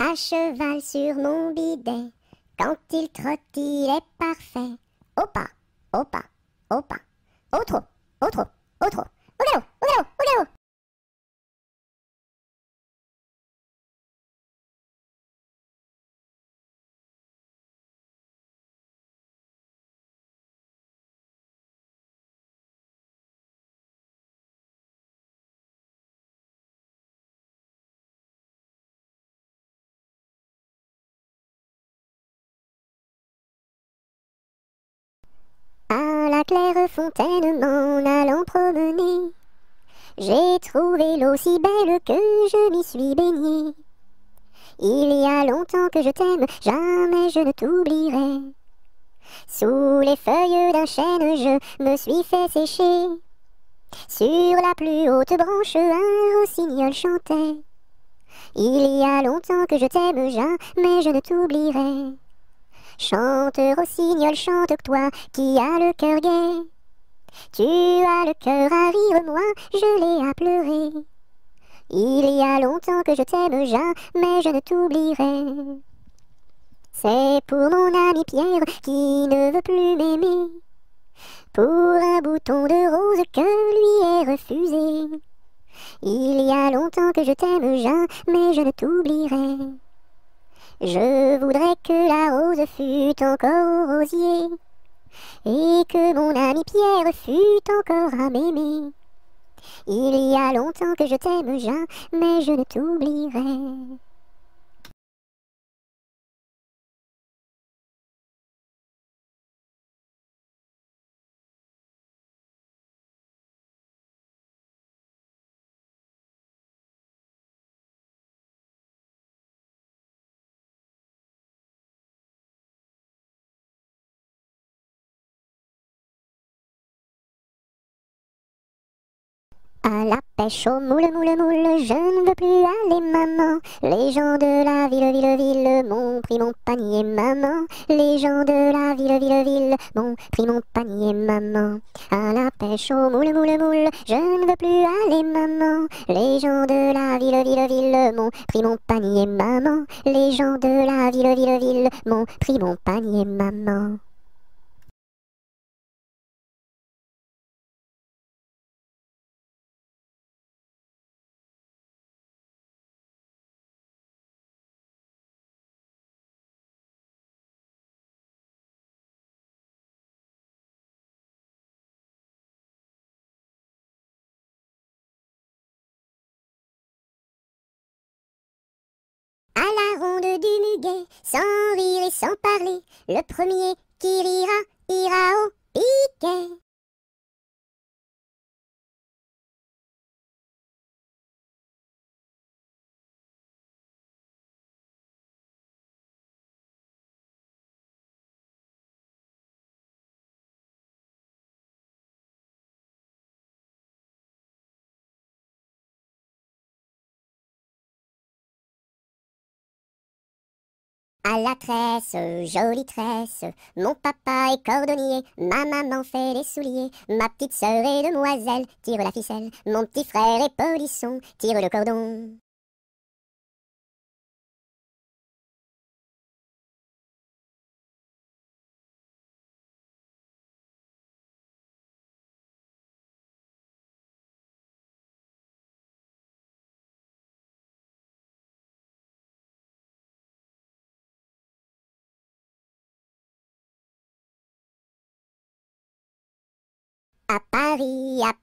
À cheval sur mon bidet, quand il trotte, il est parfait. Au pas, au pas, au pas, au trot, au trot, au trot, au galop, au galop, au galop. À la claire fontaine m'en allant promener, j'ai trouvé l'eau si belle que je m'y suis baignée. Il y a longtemps que je t'aime, jamais je ne t'oublierai. Sous les feuilles d'un chêne, je me suis fait sécher. Sur la plus haute branche, un rossignol chantait. Il y a longtemps que je t'aime, jamais je ne t'oublierai. Chante, rossignol, chante, toi qui as le cœur gai. Tu as le cœur à rire, moi je l'ai à pleurer. Il y a longtemps que je t'aime, jamais je ne t'oublierai. C'est pour mon ami Pierre qui ne veut plus m'aimer, pour un bouton de rose que lui est refusé. Il y a longtemps que je t'aime, jamais je ne t'oublierai. Je voudrais que la rose fût encore au rosier, et que mon ami Pierre fût encore à m'aimer. Il y a longtemps que je t'aime, jamais je ne t'oublierai. À la pêche au moule, moule, moule, je ne veux plus aller, maman. Les gens de la ville, ville, ville m'ont pris mon panier, maman. Les gens de la ville, ville, ville m'ont pris mon panier, maman. À la pêche au moule, moule, moule, je ne veux plus aller, maman. Les gens de la ville, ville, ville m'ont pris mon panier, maman. Les gens de la ville, ville, ville m'ont pris mon panier, maman. À la ronde du muguet, sans rire et sans parler, le premier qui rira, ira au piquet. À la tresse, jolie tresse, mon papa est cordonnier, ma maman fait les souliers, ma petite sœur est demoiselle, tire la ficelle, mon petit frère est polisson, tire le cordon. À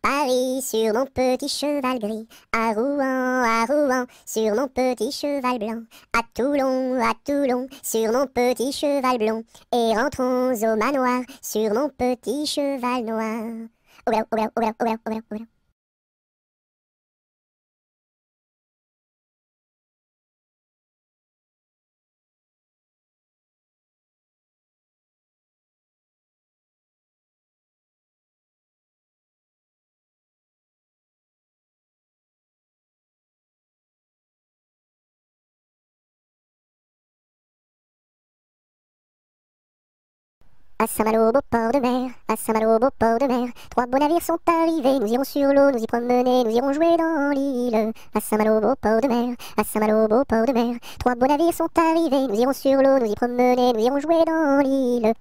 Paris, sur mon petit cheval gris, à Rouen, sur mon petit cheval blanc, à Toulon, sur mon petit cheval blond, et rentrons au manoir, sur mon petit cheval noir. Au galop, au galop, au galop, au galop, au galop, au galop. À Saint-Malo, beau port de mer, à Saint-Malo, beau port de mer, 3 beaux navires sont arrivés, nous irons sur l'eau, nous y promener, nous irons jouer dans l'île. À Saint-Malo, beau port de mer, à Saint-Malo, beau port de mer, 3 beaux navires sont arrivés, nous irons sur l'eau, nous y promener, nous irons jouer dans l'île.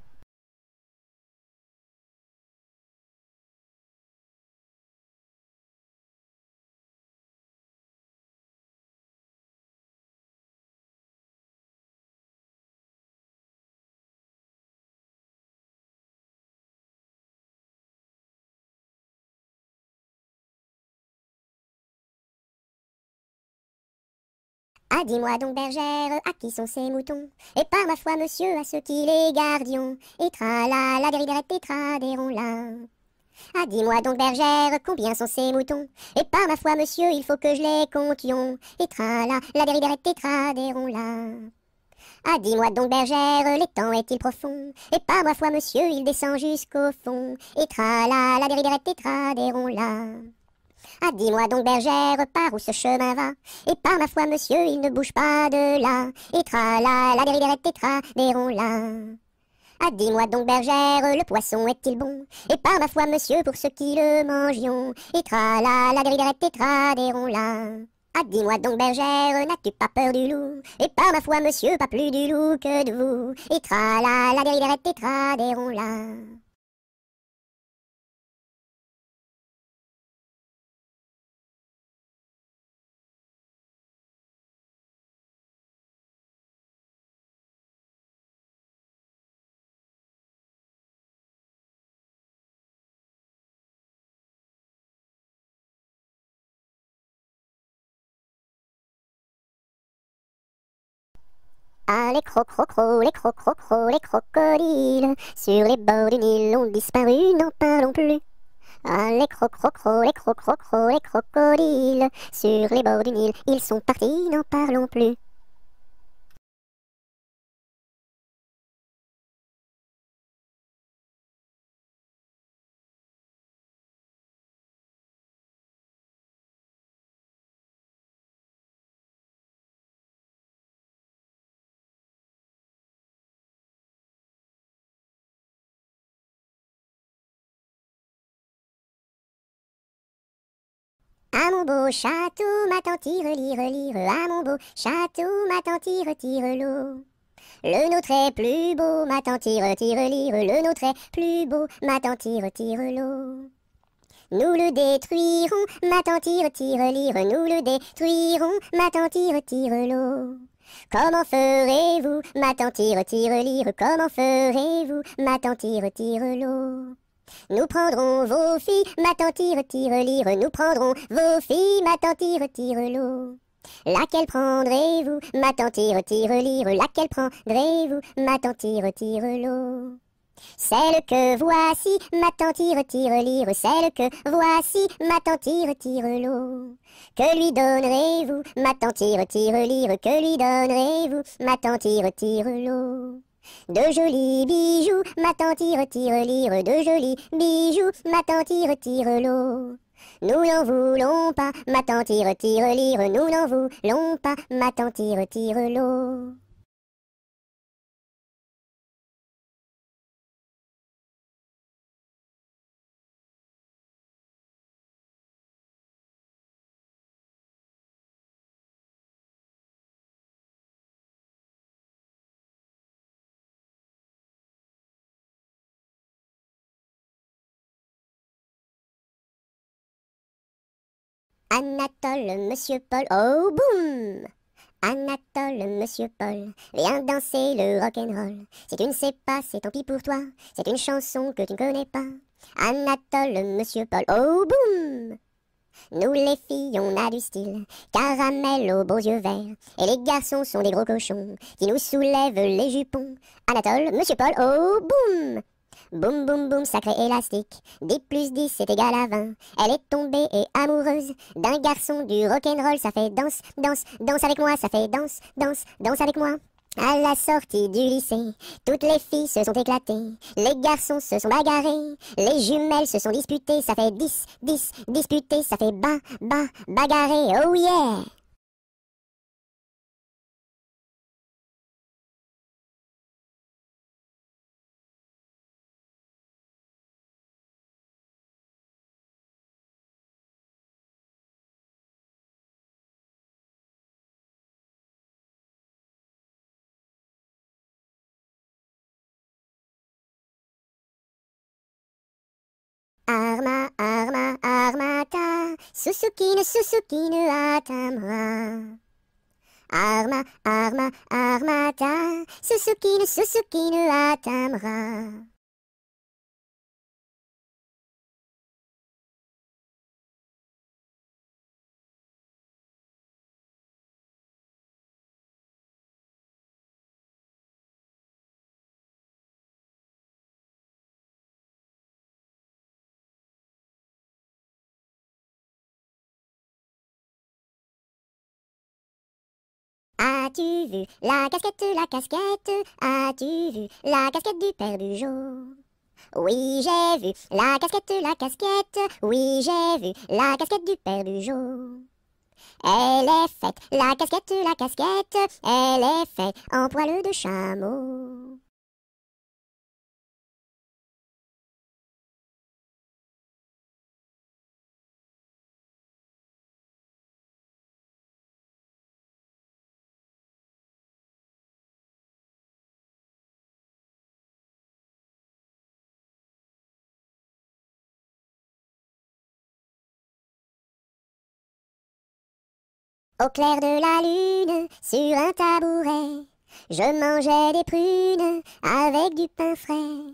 Ah, dis-moi donc, bergère, à qui sont ces moutons? Et par ma foi, monsieur, à ceux qui les gardions. Et tra-la, la dériderette et tradéron-la. Ah, dis-moi donc, bergère, combien sont ces moutons? Et par ma foi, monsieur, il faut que je les comptions. Et tra-la, la dériderette et tradéron-la. Ah, dis-moi donc, bergère, l'étang est-il profond? Et par ma foi, monsieur, il descend jusqu'au fond. Et tra-la, la dériderette et tradéron-la. Ah, dis-moi donc, bergère, par où ce chemin va? Et par ma foi, monsieur, il ne bouge pas de là. Et tra-la, la dériderette et tradéron-la. Ah, dis-moi donc, bergère, le poisson est-il bon? Et par ma foi, monsieur, pour ceux qui le mangions. Et tra-la, la dériderette et tradéron-la. Ah, dis-moi donc, bergère, n'as-tu pas peur du loup? Et par ma foi, monsieur, pas plus du loup que de vous. Et tra-la, la dériderette et tradéron-la. Ah, les crocrocros, les crocrocros, les crocodiles, sur les bords du Nil ont disparu, n'en parlons plus. Ah, les crocrocros, les crocrocros, les crocodiles, sur les bords du Nil, ils sont partis, n'en parlons plus. À mon beau château, ma tante tire, lire, lire, à mon beau château, ma tante tire, tire l'eau. Le nôtre est plus beau, ma tante tire, tire, lire, le nôtre est plus beau, ma tante tire, tire l'eau. Nous le détruirons, ma tante tire, tire, lire, nous le détruirons, ma tante tire, tire l'eau. Comment ferez-vous, ma tante tire, tire, lire, comment ferez-vous, ma tante tire, tire l'eau. Nous prendrons vos filles, ma tante tire, tire, lire, nous prendrons vos filles, ma tante tire, tire l'eau. Laquelle prendrez-vous, ma tante tire, tire, lire, laquelle prendrez-vous, ma tante tire, tire l'eau. Celle que voici, ma tante tire, tire, lire, celle que voici, ma tante tire, tire l'eau. Que lui donnerez-vous, ma tante tire, tire, lire, que lui donnerez-vous, ma tante tire, tire l'eau. De jolis bijoux, ma tante tire, tire, lire, de jolis bijoux, ma tante tire, tire l'eau. Nous n'en voulons pas, ma tante tire, tire, lire, nous n'en voulons pas, ma tante tire, tire l'eau. Anatole, monsieur Paul, oh boum! Anatole, monsieur Paul, viens danser le rock'n'roll. Si tu ne sais pas, c'est tant pis pour toi, c'est une chanson que tu ne connais pas. Anatole, monsieur Paul, oh boum! Nous les filles, on a du style, caramel aux beaux yeux verts. Et les garçons sont des gros cochons qui nous soulèvent les jupons. Anatole, monsieur Paul, oh boum! Boum boum boum, sacré élastique, 10 plus 10 c'est égal à 20. Elle est tombée et amoureuse d'un garçon du rock'n'roll. Ça fait danse, danse, danse avec moi, ça fait danse, danse, danse avec moi. À la sortie du lycée, toutes les filles se sont éclatées, les garçons se sont bagarrés, les jumelles se sont disputées, ça fait 10, 10, disputé, ça fait bagarré, oh yeah! Arma, arma, armata, Susukine, Susukine, atamra. Arma, arma, armata, Susukine, Susukine, atamra. As-tu vu la casquette, la casquette? As-tu vu la casquette du père Bugeaud? Oui, j'ai vu la casquette, la casquette. Oui, j'ai vu la casquette du père Bugeaud. Elle est faite, la casquette, elle est faite en poil de chameau. Au clair de la lune, sur un tabouret, je mangeais des prunes avec du pain frais.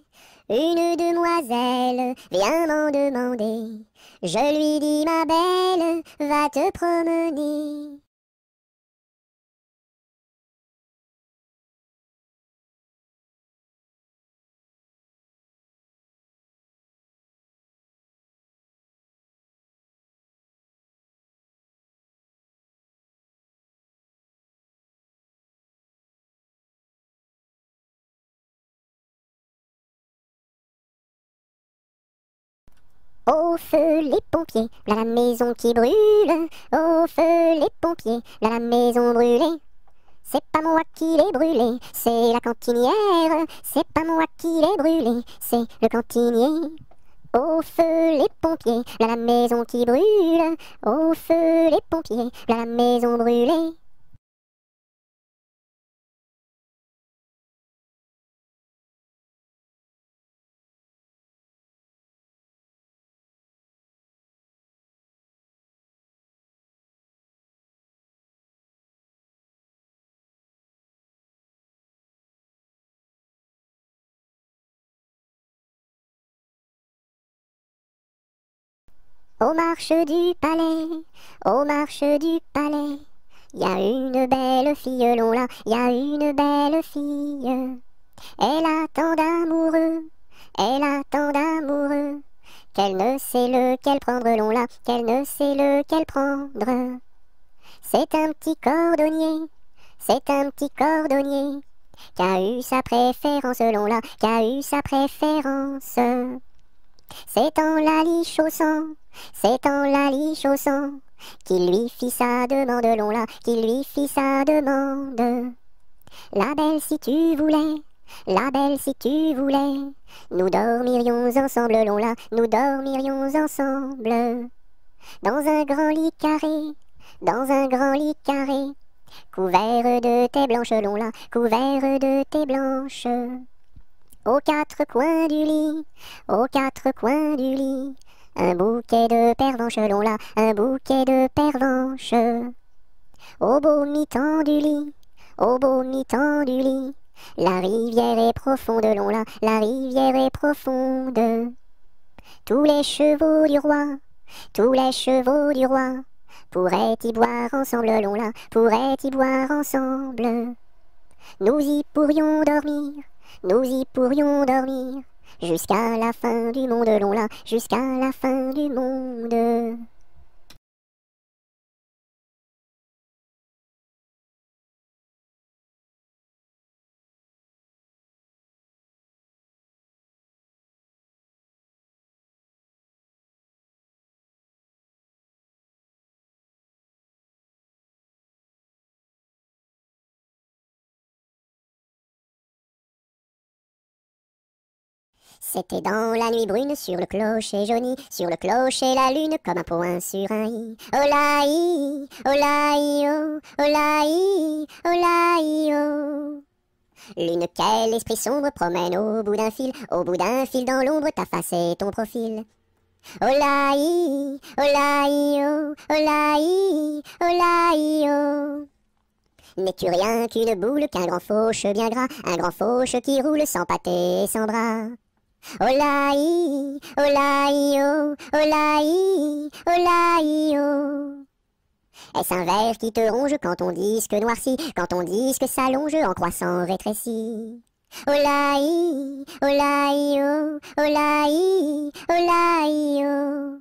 Une demoiselle vient m'en demander. Je lui dis, ma belle, va te promener. Au feu les pompiers, là la maison qui brûle. Au feu les pompiers, là la maison brûlée. C'est pas moi qui l'ai brûlée, c'est la cantinière. C'est pas moi qui l'ai brûlée, c'est le cantinier. Au feu les pompiers, là la maison qui brûle. Au feu les pompiers, là la maison brûlée. Aux marches du palais, aux marches du palais, y a une belle fille, long là, y a une belle fille. Elle a tant d'amoureux, elle a tant d'amoureux, qu'elle ne sait lequel prendre, long là, qu'elle ne sait lequel prendre. C'est un petit cordonnier, c'est un petit cordonnier, qui a eu sa préférence, long là, qui a eu sa préférence. C'est en la lichaussant, c'est en la lichaussant, qu'il lui fit sa demande, long là, qu'il lui fit sa demande. La belle si tu voulais, la belle si tu voulais, nous dormirions ensemble, long là, nous dormirions ensemble. Dans un grand lit carré, dans un grand lit carré, couvert de tais blanches, long là, couvert de tais blanches. Aux quatre coins du lit, aux quatre coins du lit, un bouquet de pervenches, long là, un bouquet de pervenches. Au beau mi-temps du lit, au beau mi-temps du lit, la rivière est profonde, long là, la rivière est profonde. Tous les chevaux du roi, tous les chevaux du roi, pourraient y boire ensemble, long là, pourraient y boire ensemble. Nous y pourrions dormir, nous y pourrions dormir, jusqu'à la fin du monde, long là, jusqu'à la fin du monde. C'était dans la nuit brune, sur le clocher jauni, sur le clocher la lune comme un point sur un i. Olaï, olaï, oh, olaï, olaï, oh. Lune, quel esprit sombre promène au bout d'un fil dans l'ombre ta face et ton profil. Olaï, olaï, oh, olaï, olaï, oh. N'es-tu rien qu'une boule, qu'un grand fauche bien gras, un grand fauche qui roule sans pâté et sans bras? Olaï, olaï, oh, olaï, olaï, oh. Est-ce un ver qui te ronge quand ton disque noircit, quand ton disque s'allonge en croissant rétréci? Olaï, olaï, oh, olaï, olaï, oh.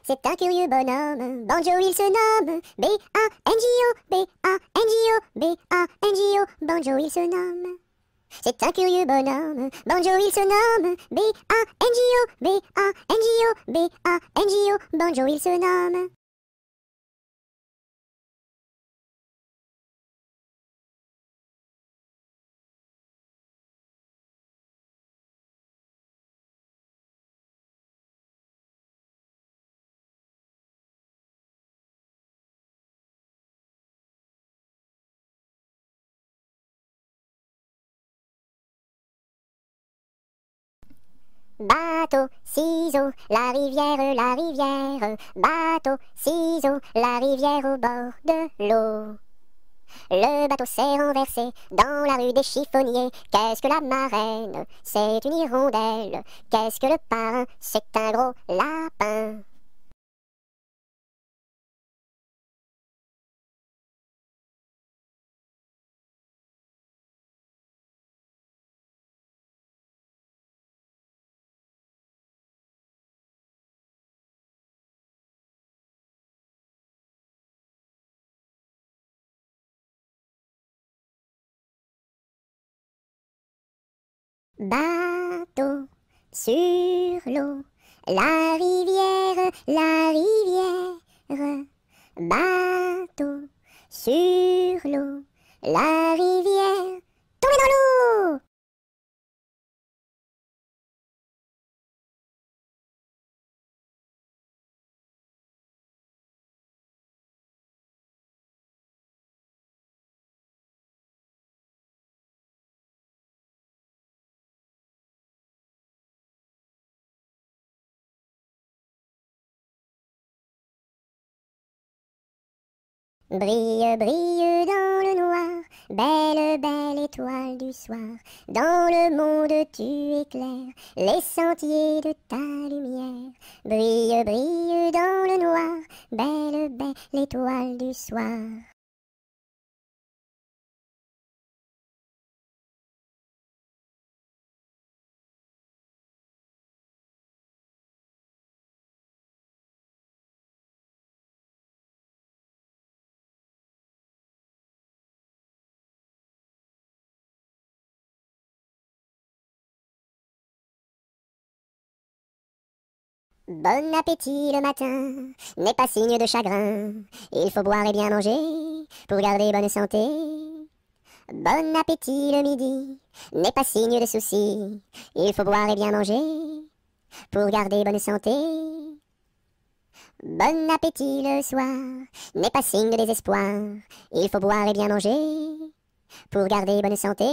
C'est un curieux bonhomme, Banjo il se nomme, B-A-N-J-O, B-A-N-J-O, B-A-N-J-O, Banjo il se nomme. C'est un curieux bonhomme, Banjo il se nomme, B-A-N-J-O, B-A-N-J-O, B-A-N-J-O, Banjo il se nomme. Bateau, ciseaux, la rivière, bateau, ciseaux, la rivière au bord de l'eau. Le bateau s'est renversé dans la rue des chiffonniers. Qu'est-ce que la marraine? C'est une hirondelle. Qu'est-ce que le parrain? C'est un gros lapin. Bateau sur l'eau, la rivière, bateau sur l'eau, la rivière, tombez dans l'eau! Brille, brille dans le noir, belle, belle étoile du soir. Dans le monde tu éclaires les sentiers de ta lumière. Brille, brille dans le noir, belle, belle étoile du soir. Bon appétit le matin n'est pas signe de chagrin. Il faut boire et bien manger pour garder bonne santé. Bon appétit le midi n'est pas signe de souci. Il faut boire et bien manger pour garder bonne santé. Bon appétit le soir n'est pas signe de désespoir. Il faut boire et bien manger pour garder bonne santé.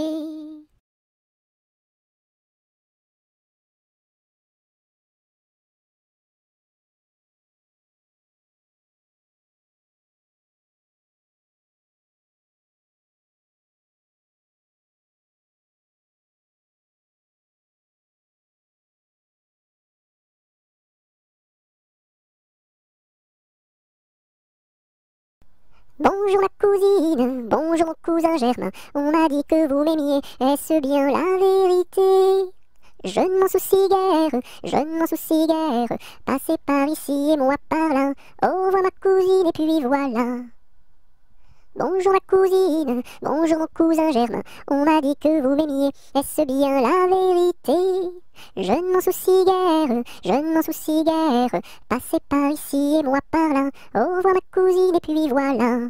Bonjour ma cousine, bonjour mon cousin Germain, on m'a dit que vous m'aimiez, est-ce bien la vérité? Je ne m'en soucie guère, je ne m'en soucie guère, passez par ici et moi par là, au revoir ma cousine et puis voilà. Bonjour ma cousine, bonjour mon cousin Germain, on m'a dit que vous m'aimiez, est-ce bien la vérité? Je ne m'en soucie guère, je ne m'en soucie guère, passez par ici et moi par là, au revoir ma cousine et puis voilà.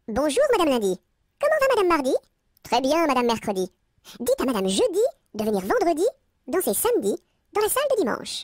Bonjour, Madame Lundi. Comment va Madame Mardi? Très bien, Madame Mercredi. Dites à Madame Jeudi de venir vendredi, danser samedi, dans la salle de dimanche.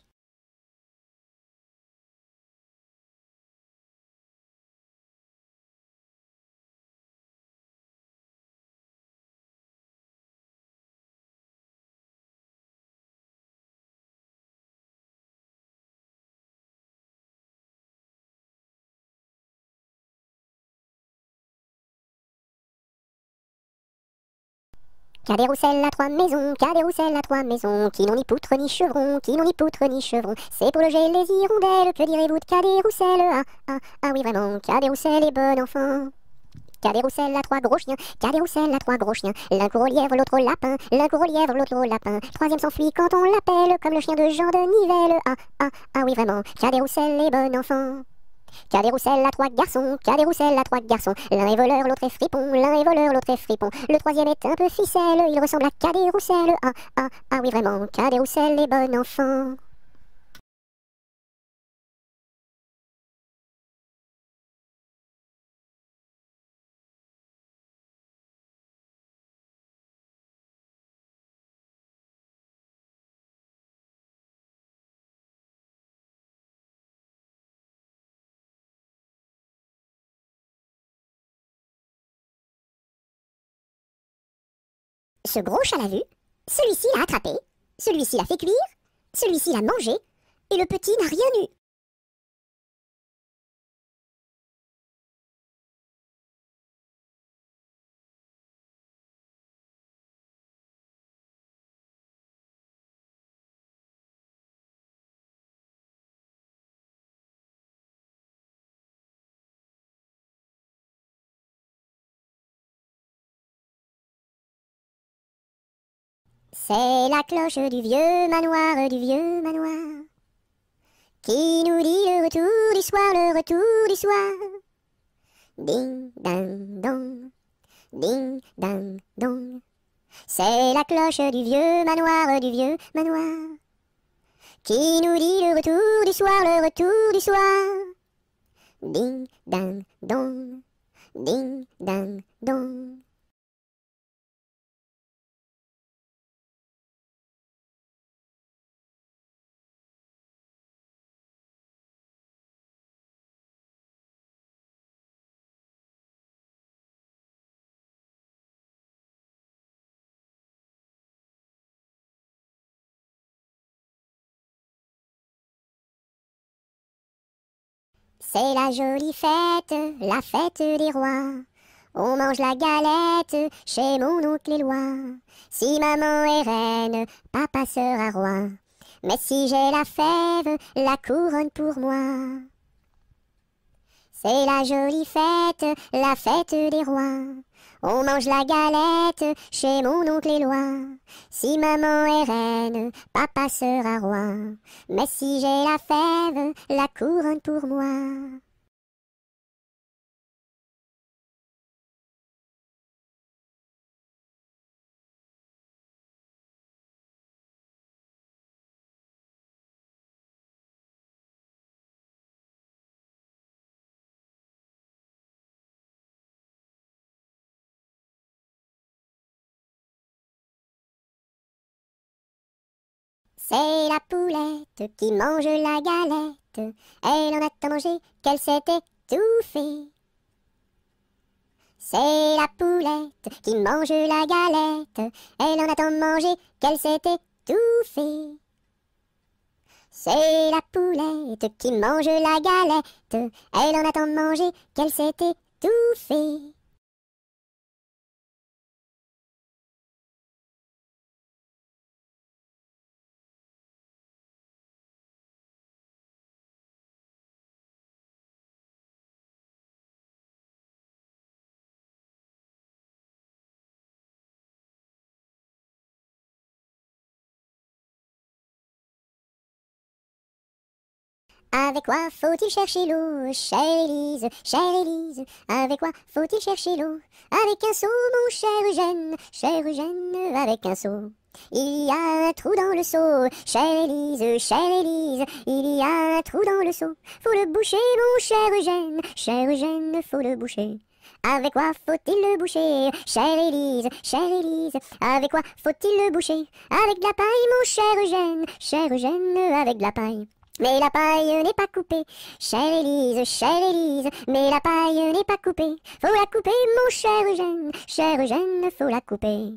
Cadet Roussel à 3 maisons, Cadet Roussel à 3 maisons, qui n'ont ni poutre ni chevron, qui n'ont ni poutre ni chevron. C'est pour loger les hirondelles, que direz-vous de Cadet Roussel? Ah oui vraiment, Cadet Roussel est bon enfant. Cadet Roussel a 3 gros chiens, Cadet Roussel a 3 gros chiens. L'un court au lièvre, l'autre au lapin, l'un court au lièvre, l'autre au lapin. Troisième s'enfuit quand on l'appelle, comme le chien de Jean de Nivelle. Ah oui vraiment, Cadet Roussel est bon enfant. Cadet Roussel a 3 garçons, Cadet Roussel a 3 garçons. L'un est voleur, l'autre est fripon, l'un est voleur, l'autre est fripon. Le troisième est un peu ficelle, il ressemble à Cadet Roussel. Ah oui vraiment, Cadet Roussel est bon enfant. Ce gros chat l'a vu, celui-ci l'a attrapé, celui-ci l'a fait cuire, celui-ci l'a mangé, et le petit n'a rien eu. C'est la cloche du vieux manoir, qui nous dit le retour du soir, le retour du soir. Ding, ding, dong, ding, ding, dong. C'est la cloche du vieux manoir, qui nous dit le retour du soir, le retour du soir. Ding, ding, dong, ding, ding, dong. C'est la jolie fête, la fête des rois. On mange la galette chez mon oncle Éloi. Si maman est reine, papa sera roi. Mais si j'ai la fève, la couronne pour moi. C'est la jolie fête, la fête des rois. On mange la galette chez mon oncle Éloi. Si maman est reine, papa sera roi. Mais si j'ai la fève, la couronne pour moi. C'est la poulette qui mange la galette. Elle en a tant mangé qu'elle s'est étouffée. C'est la poulette qui mange la galette. Elle en a tant mangé qu'elle s'est étouffée. C'est la poulette qui mange la galette. Elle en a tant mangé qu'elle s'est étouffée. Avec quoi faut-il chercher l'eau, chère Élise, chère Élise? Avec quoi faut-il chercher l'eau? Avec un seau, mon cher Eugène, avec un seau. Il y a un trou dans le seau, chère Élise, il y a un trou dans le seau. Faut le boucher, mon cher Eugène, faut le boucher. Avec quoi faut-il le boucher, chère Élise, avec quoi faut-il le boucher? Avec de la paille, mon cher Eugène, avec de la paille. Mais la paille n'est pas coupée, chère Élise, mais la paille n'est pas coupée. Faut la couper, mon cher Eugène, faut la couper.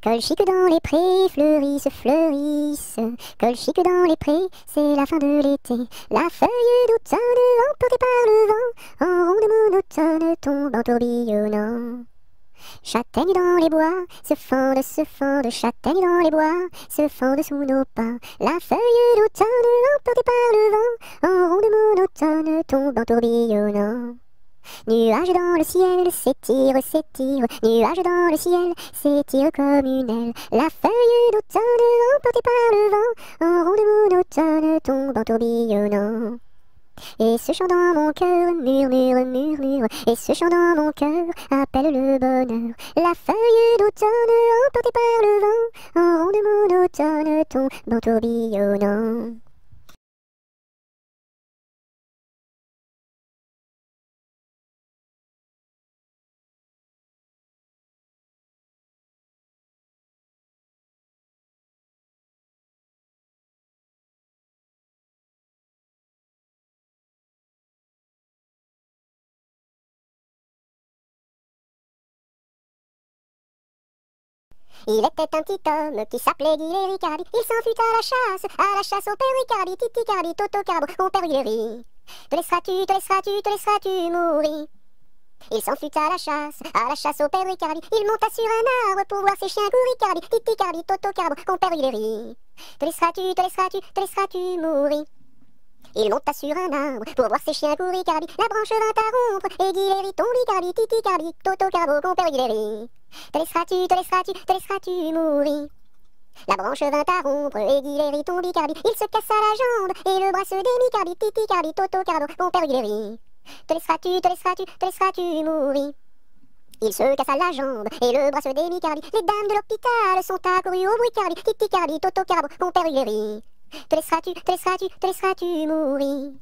Colchique dans les prés, fleurissent. Colchique dans les prés, c'est la fin de l'été. La feuille d'automne, emportée par le vent, en ronde monotone tombe en tourbillonnant. Châtaignes dans les bois, se fendent, châtaignes dans les bois, se fendent sous nos pas. La feuille d'automne, emportée par le vent, en ronde monotone tombe en tourbillonnant. Nuages dans le ciel, s'étire, nuages dans le ciel, s'étire comme une aile. La feuille d'automne, emportée par le vent, en ronde monotone, tombe en tourbillonnant. Et ce chant dans mon cœur murmure, et ce chant dans mon cœur appelle le bonheur. La feuille d'automne, emportée par le vent, en ronde monotone, tombe en tourbillonnant. Il était un petit homme qui s'appelait Guy Ricardi. Il s'en fut à la chasse au père Ricardi, Titi Cardi, Toto Carbo, mon père Guilleri. Te laisseras-tu mourir? Il s'en fut à la chasse au père Ricardi. Il monta sur un arbre pour voir ses chiens courir, Ricardi, Titi Cardi, Toto Carbo, mon père Guilleri. Te laisseras-tu mourir? Il monta sur un arbre pour voir ses chiens courir, Ricardi. La branche vint à rompre et Guilleri tombe, Ricardi, Titi Cardi, Toto Carbo, mon père Guilleri. Te laisseras-tu mourir? La branche vint à rompre et Guilleri tombe, Ricardi. Il se cassa la jambe et le bras se démit, Cardi, Titi Cardi, Toto Carbo, mon père Guilleri. Te laisseras-tu mourir? Il se cassa la jambe et le bras se démit, Cardi. Les dames de l'hôpital sont accourues au bruit, Cardi, Titi Cardi, Toto Carbo, mon père Guilleri. Te laisseras-tu mourir?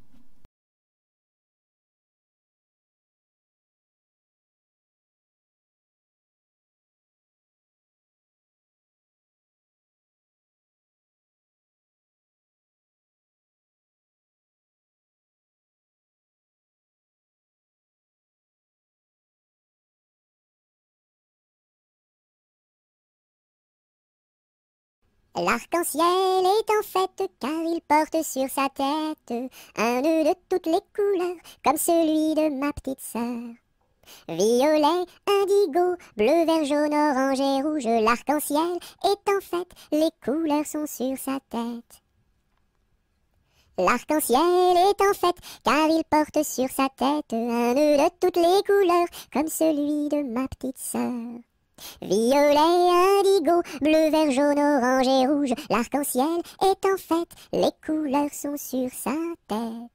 L'arc-en-ciel est en fête car il porte sur sa tête un nœud de toutes les couleurs comme celui de ma petite sœur. Violet, indigo, bleu, vert, jaune, orange et rouge, l'arc-en-ciel est en fête, les couleurs sont sur sa tête. L'arc-en-ciel est en fête car il porte sur sa tête un nœud de toutes les couleurs comme celui de ma petite sœur. Violet, indigo, bleu, vert, jaune, orange et rouge, l'arc-en-ciel est en fête, les couleurs sont sur sa tête.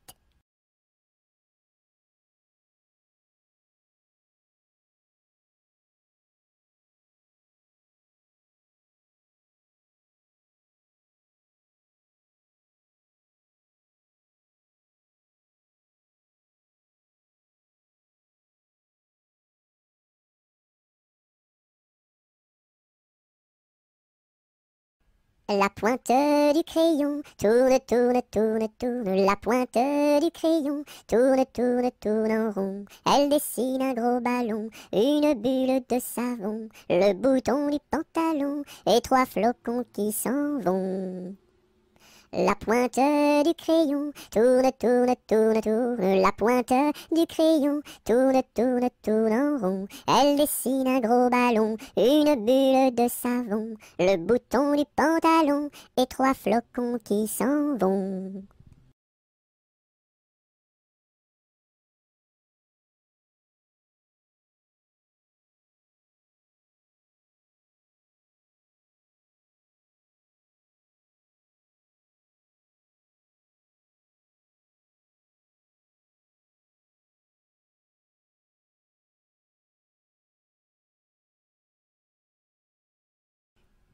La pointe du crayon tourne, la pointe du crayon tourne en rond. Elle dessine un gros ballon, une bulle de savon, le bouton du pantalon et trois flocons qui s'en vont. La pointe du crayon tourne, la pointe du crayon tourne en rond. Elle dessine un gros ballon, une bulle de savon, le bouton du pantalon et trois flocons qui s'en vont.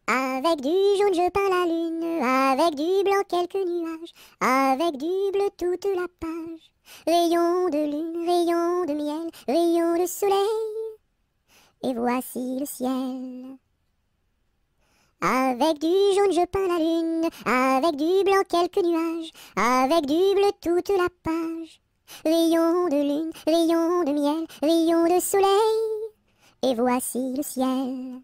Avec du jaune je peins la lune, avec du blanc quelques nuages, avec du bleu toute la page. Rayon de lune, rayon de miel, rayon de soleil, et voici le ciel. Avec du jaune je peins la lune, avec du blanc quelques nuages, avec du bleu toute la page. Rayon de lune, rayon de miel, rayon de soleil, et voici le ciel.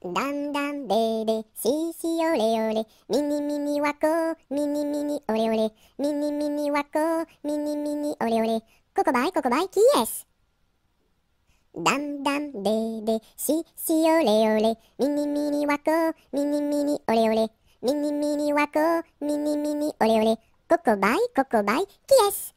Dam dam bébé, si si olé olé, mini mini wako, mini olé olé, mini wako, mini olé olé. Cocobaye, qui est-ce? Dam dam bébé, si si olé olé, mini wako, mini olé olé, mini wako, mini olé olé. Cocobaye, qui est-ce?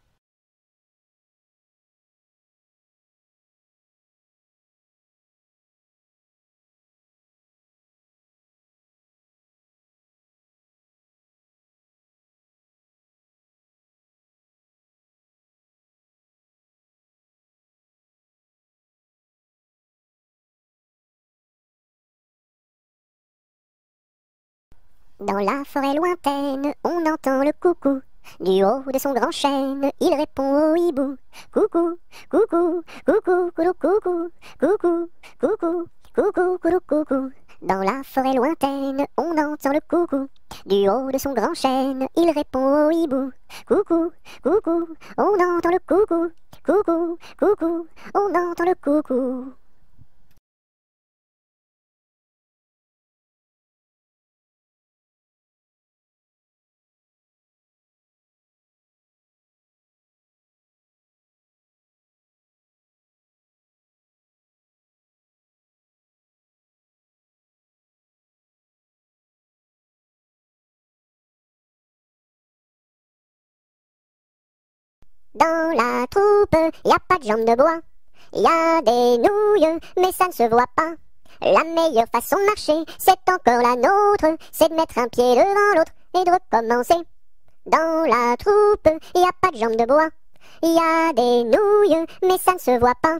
Dans la forêt lointaine, on entend le coucou. Du haut de son grand chêne, il répond au hibou. Coucou, coucou, coucou, coucou, coucou, coucou, coucou, coucou, coucou, coucou. Dans la forêt lointaine, on entend le coucou. Du haut de son grand chêne, il répond au hibou. Coucou, coucou, on entend le coucou. Coucou, coucou, on entend le coucou. Dans la troupe, y a pas de jambes de bois. Y a des nouilles, mais ça ne se voit pas. La meilleure façon de marcher, c'est encore la nôtre. C'est de mettre un pied devant l'autre et de recommencer. Dans la troupe, y a pas de jambes de bois. Y a des nouilles, mais ça ne se voit pas.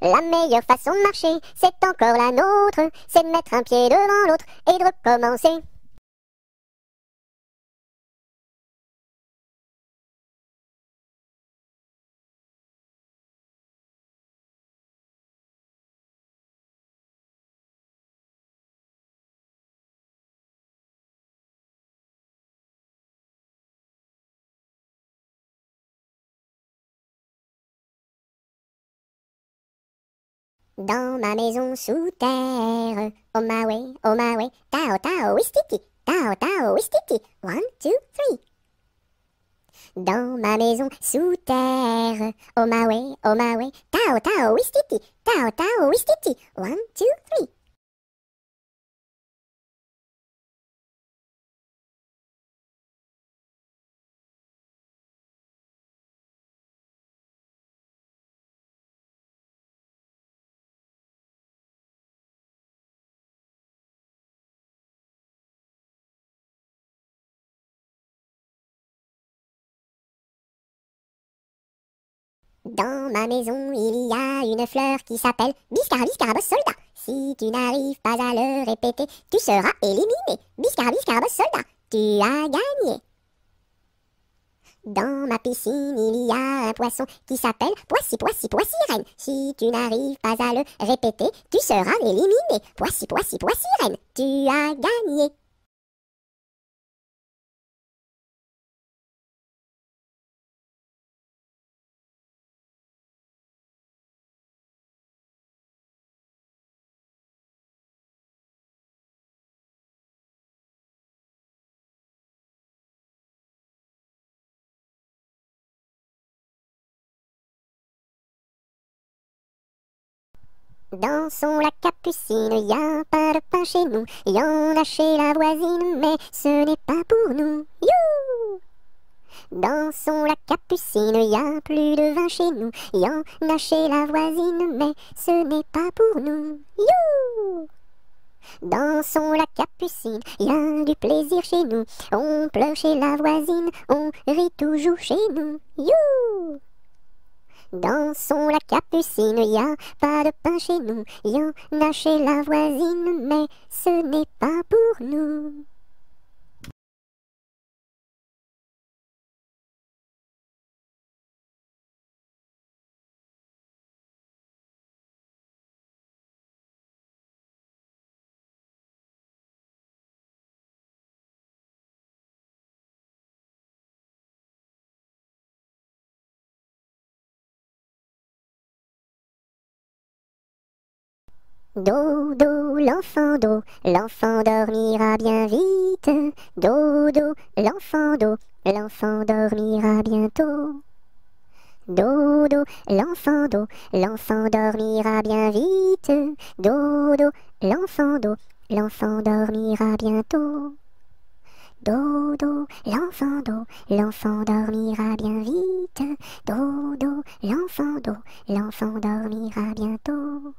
La meilleure façon de marcher, c'est encore la nôtre. C'est de mettre un pied devant l'autre et de recommencer. Dans ma maison sous terre, on my way, tao tao wistiti, tao tao wistiti, 1, 2, 3. Dans ma maison sous terre, on my way, tao tao wistiti, tao tao wistiti, 1, 2, 3. Dans ma maison, il y a une fleur qui s'appelle Biscara Biscara Boss Soldat. Si tu n'arrives pas à le répéter, tu seras éliminé. Biscara Biscara Boss Soldat, tu as gagné. Dans ma piscine, il y a un poisson qui s'appelle Poissy Reine. Si tu n'arrives pas à le répéter, tu seras éliminé. Poissy Reine, tu as gagné. Dansons la capucine, y a pas de pain chez nous, y en a chez la voisine, mais ce n'est pas pour nous. You! Dansons la capucine, y a plus de vin chez nous, y en a chez la voisine, mais ce n'est pas pour nous. You! Dansons la capucine, y a du plaisir chez nous, on pleure chez la voisine, on rit toujours chez nous. You! Dansons la capucine, y a pas de pain chez nous, y en a chez la voisine, mais ce n'est pas pour nous. Dodo, l'enfant dormira bien vite. Dodo, l'enfant dormira bientôt. Dodo, l'enfant dormira bien vite. Dodo, l'enfant dormira bientôt. Dodo, l'enfant dormira bien vite. Dodo, l'enfant dormira bientôt.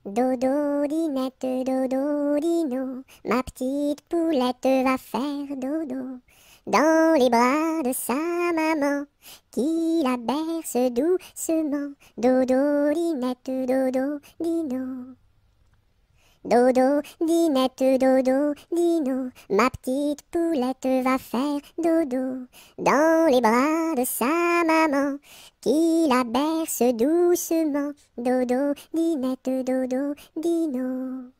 Dodo, dinette, dodo, dino, ma petite poulette va faire dodo dans les bras de sa maman qui la berce doucement. Dodo, dinette, dodo, dino. Dodo, dinette, dodo, dino, ma petite poulette va faire dodo dans les bras de sa maman qui la berce doucement. Dodo, dinette, dodo, dino.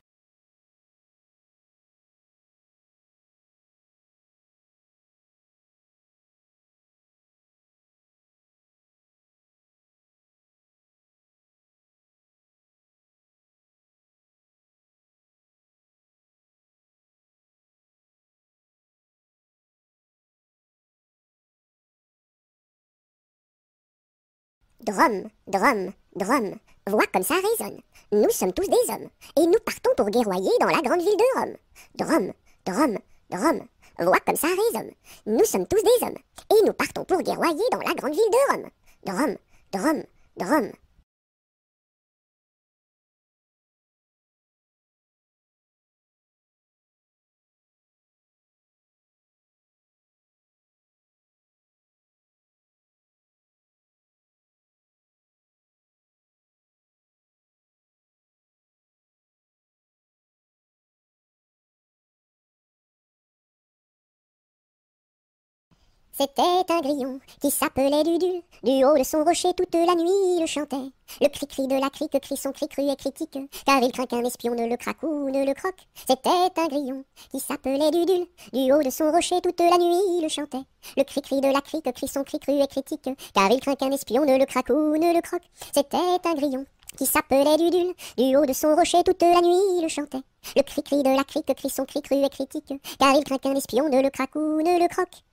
Drum, drum, drum, vois comme ça résonne. Nous sommes tous des hommes, et nous partons pour guerroyer dans la grande ville de Rome. Drum, drum, drum, vois comme ça résonne. Nous sommes tous des hommes, et nous partons pour guerroyer dans la grande ville de Rome. Drum, drum, drum. C'était un grillon qui s'appelait Dudule. Du haut de son rocher toute la nuit il chantait. Le cri-cri de la crique crie son cri cru et critique, car il craint qu'un espion ne le craque ou ne le croque. C'était un grillon qui s'appelait Dudule. Du haut de son rocher toute la nuit il chantait. Le cri-cri de la crique crie son cri cru et critique, car il craint qu'un espion ne le craque ou ne le croque. C'était un grillon qui s'appelait Dudule. Du haut de son rocher toute la nuit il chantait. Le cri-cri de la crique crie son cri cru et critique, car il craint qu'un espion ne le craque ou ne le croque.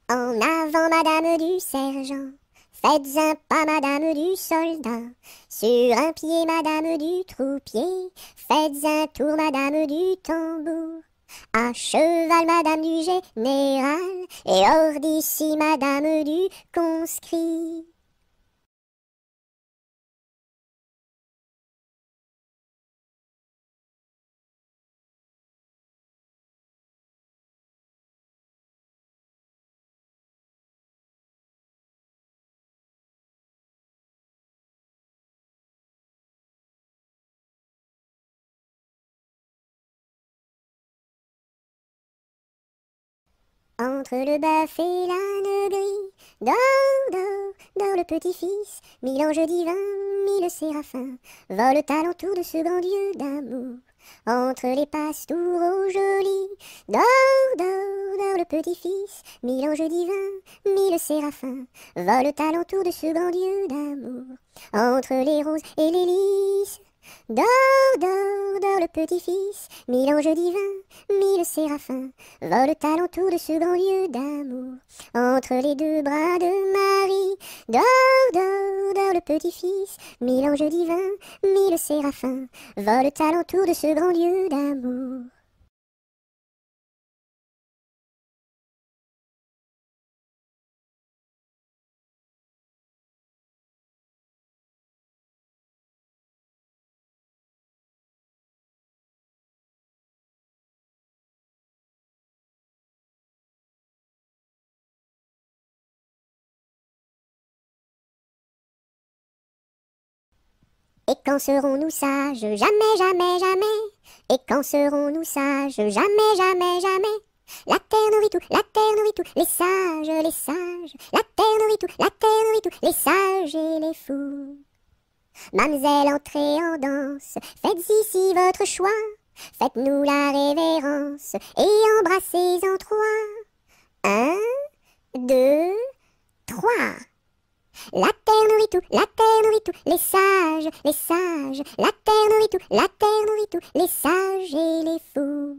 En avant, madame du sergent, faites un pas, madame du soldat. Sur un pied, madame du troupier, faites un tour, madame du tambour. À cheval, madame du général, et hors d'ici, madame du conscrit. Entre le bœuf et l'âne gris, dors, dors, dors le petit-fils, mille anges divins, mille séraphins, volent alentour de ce grand Dieu d'amour. Entre les pastoureaux jolis, dors, dors, dors le petit-fils, mille anges divins, mille séraphins, volent alentour de ce grand Dieu d'amour. Entre les roses et les lys, dors, dors, dors le petit-fils, mille anges divins, mille séraphins, volent alentour de ce grand Dieu d'amour. Entre les deux bras de Marie, dors, dors, dors le petit-fils, mille anges divins, mille séraphins, volent alentour de ce grand Dieu d'amour. Et quand serons-nous sages? Jamais, jamais, jamais. Et quand serons-nous sages? Jamais, jamais, jamais. La terre nourrit tout, la terre nourrit tout, les sages, les sages. La terre nourrit tout, la terre nourrit tout, les sages et les fous. Mamselle, entrez en danse, faites ici votre choix. Faites-nous la révérence et embrassez en trois. Un, deux, trois. La terre nourrit tout, la terre nourrit tout, les sages, les sages. La terre nourrit tout, la terre nourrit tout, les sages et les fous.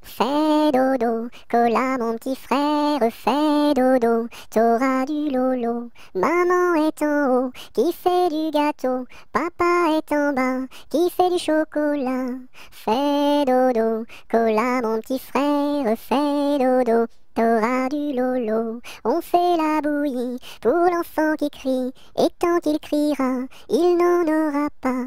Fais dodo, cola mon petit frère, fais dodo, t'auras du lolo. Maman est en haut, qui fait du gâteau, papa est en bas, qui fait du chocolat. Fais dodo, cola mon petit frère, fais dodo, t'auras du lolo. On fait la bouillie pour l'enfant qui crie, et tant qu'il criera, il n'en aura pas.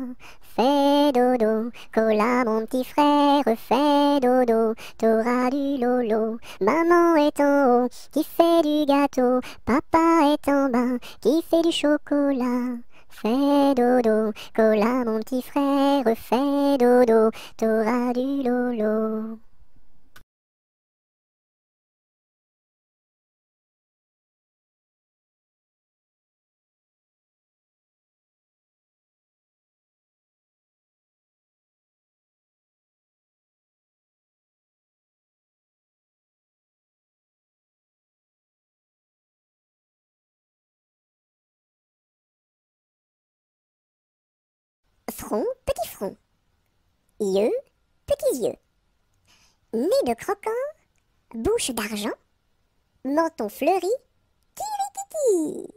Fais dodo, cola mon petit frère, fais dodo, t'auras du lolo. Maman est en haut, qui fait du gâteau, papa est en bas, qui fait du chocolat. Fais dodo, cola mon petit frère, fais dodo, t'auras du lolo. Front, petit front. Yeux, petits yeux. Nez de croquant, bouche d'argent, menton fleuri, kiri.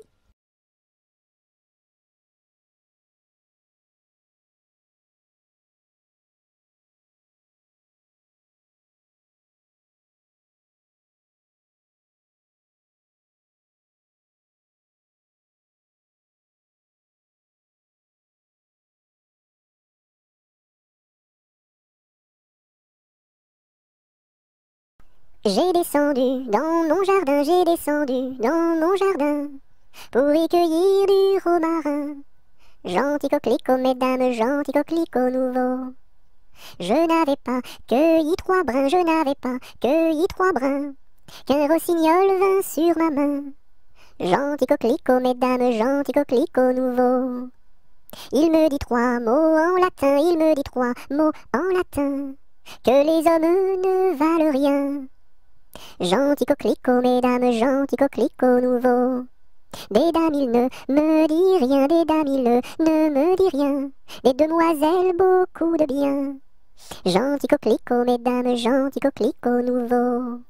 J'ai descendu dans mon jardin, j'ai descendu dans mon jardin pour y cueillir du romarin. Gentil coquelicot, mesdames, gentil coquelicot nouveau. Je n'avais pas cueilli trois brins, je n'avais pas cueilli trois brins, qu'un rossignol vint sur ma main. Gentil coquelicot, mesdames, gentil coquelicot nouveau. Il me dit trois mots en latin, il me dit trois mots en latin, que les hommes ne valent rien. Gentil coquelicot, mesdames, gentil coquelicot nouveau. Des dames, il ne me dit rien, des dames, il ne me dit rien. Des demoiselles, beaucoup de bien. Gentil coquelicot, mesdames, gentil coquelicot nouveau.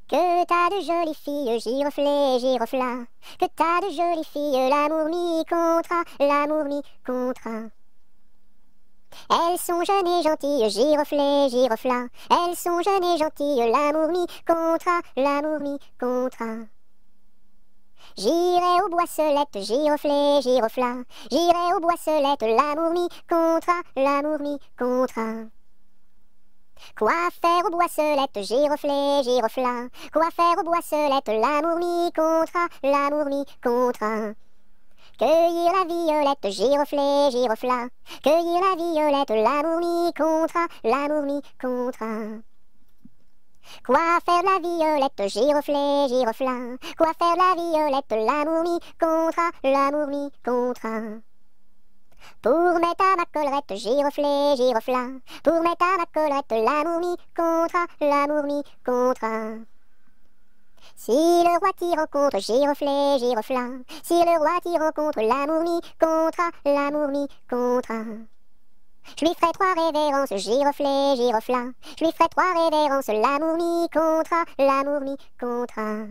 Que t'as de jolies filles, giroflées, girofla. Que t'as de jolies filles, l'amour mi contra, l'amour mi contra. Elles sont jeunes et gentilles, giroflées, girofla. Elles sont jeunes et gentilles, l'amour mi contra, l'amour mi contra. J'irai aux boisselettes, giroflées, girofla. J'irai aux boisselettes, l'amour mi contra, l'amour mi contra. Quoi faire aux boisselettes, giroflées, girofla. Quoi faire aux boisselettes, l'amour mi contra, l'amour mi contra. Cueillir la violette, giroflée, girofla. Cueillir la violette, l'amour mi contra, l'amour mi contra. Quoi faire la violette, giroflée, girofla. Quoi faire la violette, l'amour mi contra, l'amour mi contra. Pour mettre à ma collerette, giroflée, girofla. Pour mettre à ma collerette, l'amour mi contra, l'amour mi contra. Si le roi t'y rencontre, giroflée, girofla. Si le roi t'y rencontre, l'amour mi contra, l'amour mi contra. Je lui ferai 3 révérences, giroflée, girofla. Je lui ferai 3 révérences, l'amour mi contra, l'amour mi contra.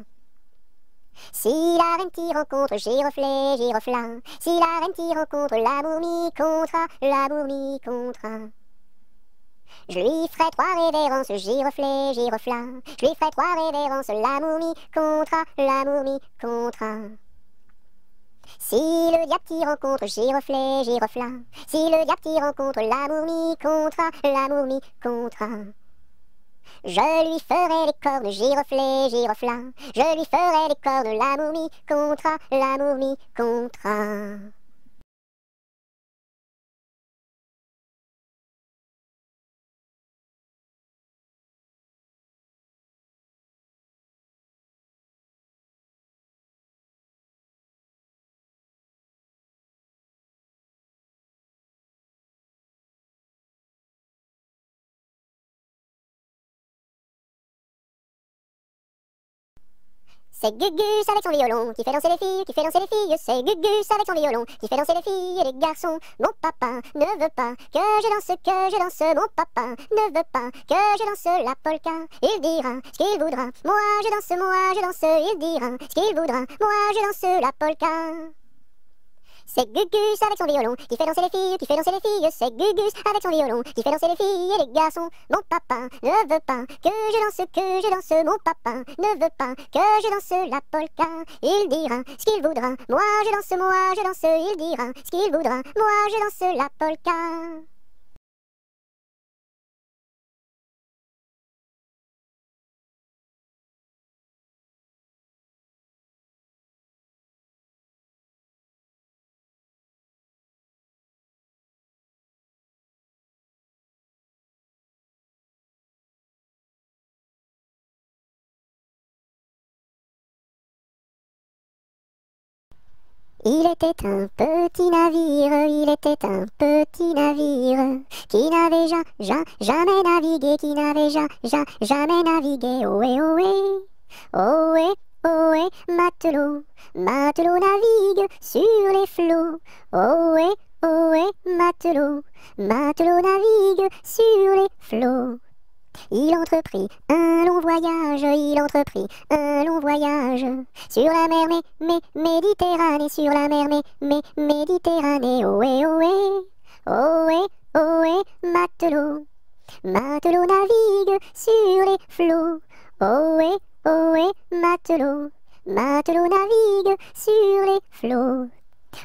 Si la reine t'y rencontre, giroflée, girofla. Si la reine t'y rencontre, l'amour mi contra, l'amour mi contra. Je lui ferai 3 révérences, giroflée, girofla. Je lui ferai 3 révérences, l'amour mi contra, l'amour mi contra. Si le diable t'y rencontre, giroflée, girofla. Si le diable t'y rencontre, l'amour mi contra, l'amour mi contra. Je lui ferai les cornes, giroflée, girofla. Je lui ferai les cornes, l'amour mi contra, l'amour mi contra. C'est Gugus avec son violon qui fait danser les filles, qui fait danser les filles. C'est Gugus avec son violon qui fait danser les filles et les garçons. Mon papa ne veut pas que je danse. Mon papa ne veut pas que je danse la polka. Il dira ce qu'il voudra. Moi je danse. Il dira ce qu'il voudra. Moi je danse la polka. C'est Gugus avec son violon qui fait danser les filles, qui fait danser les filles. C'est Gugus avec son violon qui fait danser les filles et les garçons. Mon papa ne veut pas que je danse. Mon papa ne veut pas que je danse la polka. Il dira ce qu'il voudra. Moi je danse. Il dira ce qu'il voudra. Moi je danse la polka. Il était un petit navire, il était un petit navire qui n'avait jamais navigué, qui n'avait jamais navigué. Ohé, ohé, ohé, ohé, matelot, matelot navigue sur les flots. Ohé, ohé, matelot, matelot navigue sur les flots. Il entreprit un long voyage, sur la mer Méditerranée, sur la mer Méditerranée. Ohé, ohé, ohé, ohé, matelot, matelot navigue sur les flots. Ohé, ohé, matelot, matelot navigue sur les flots.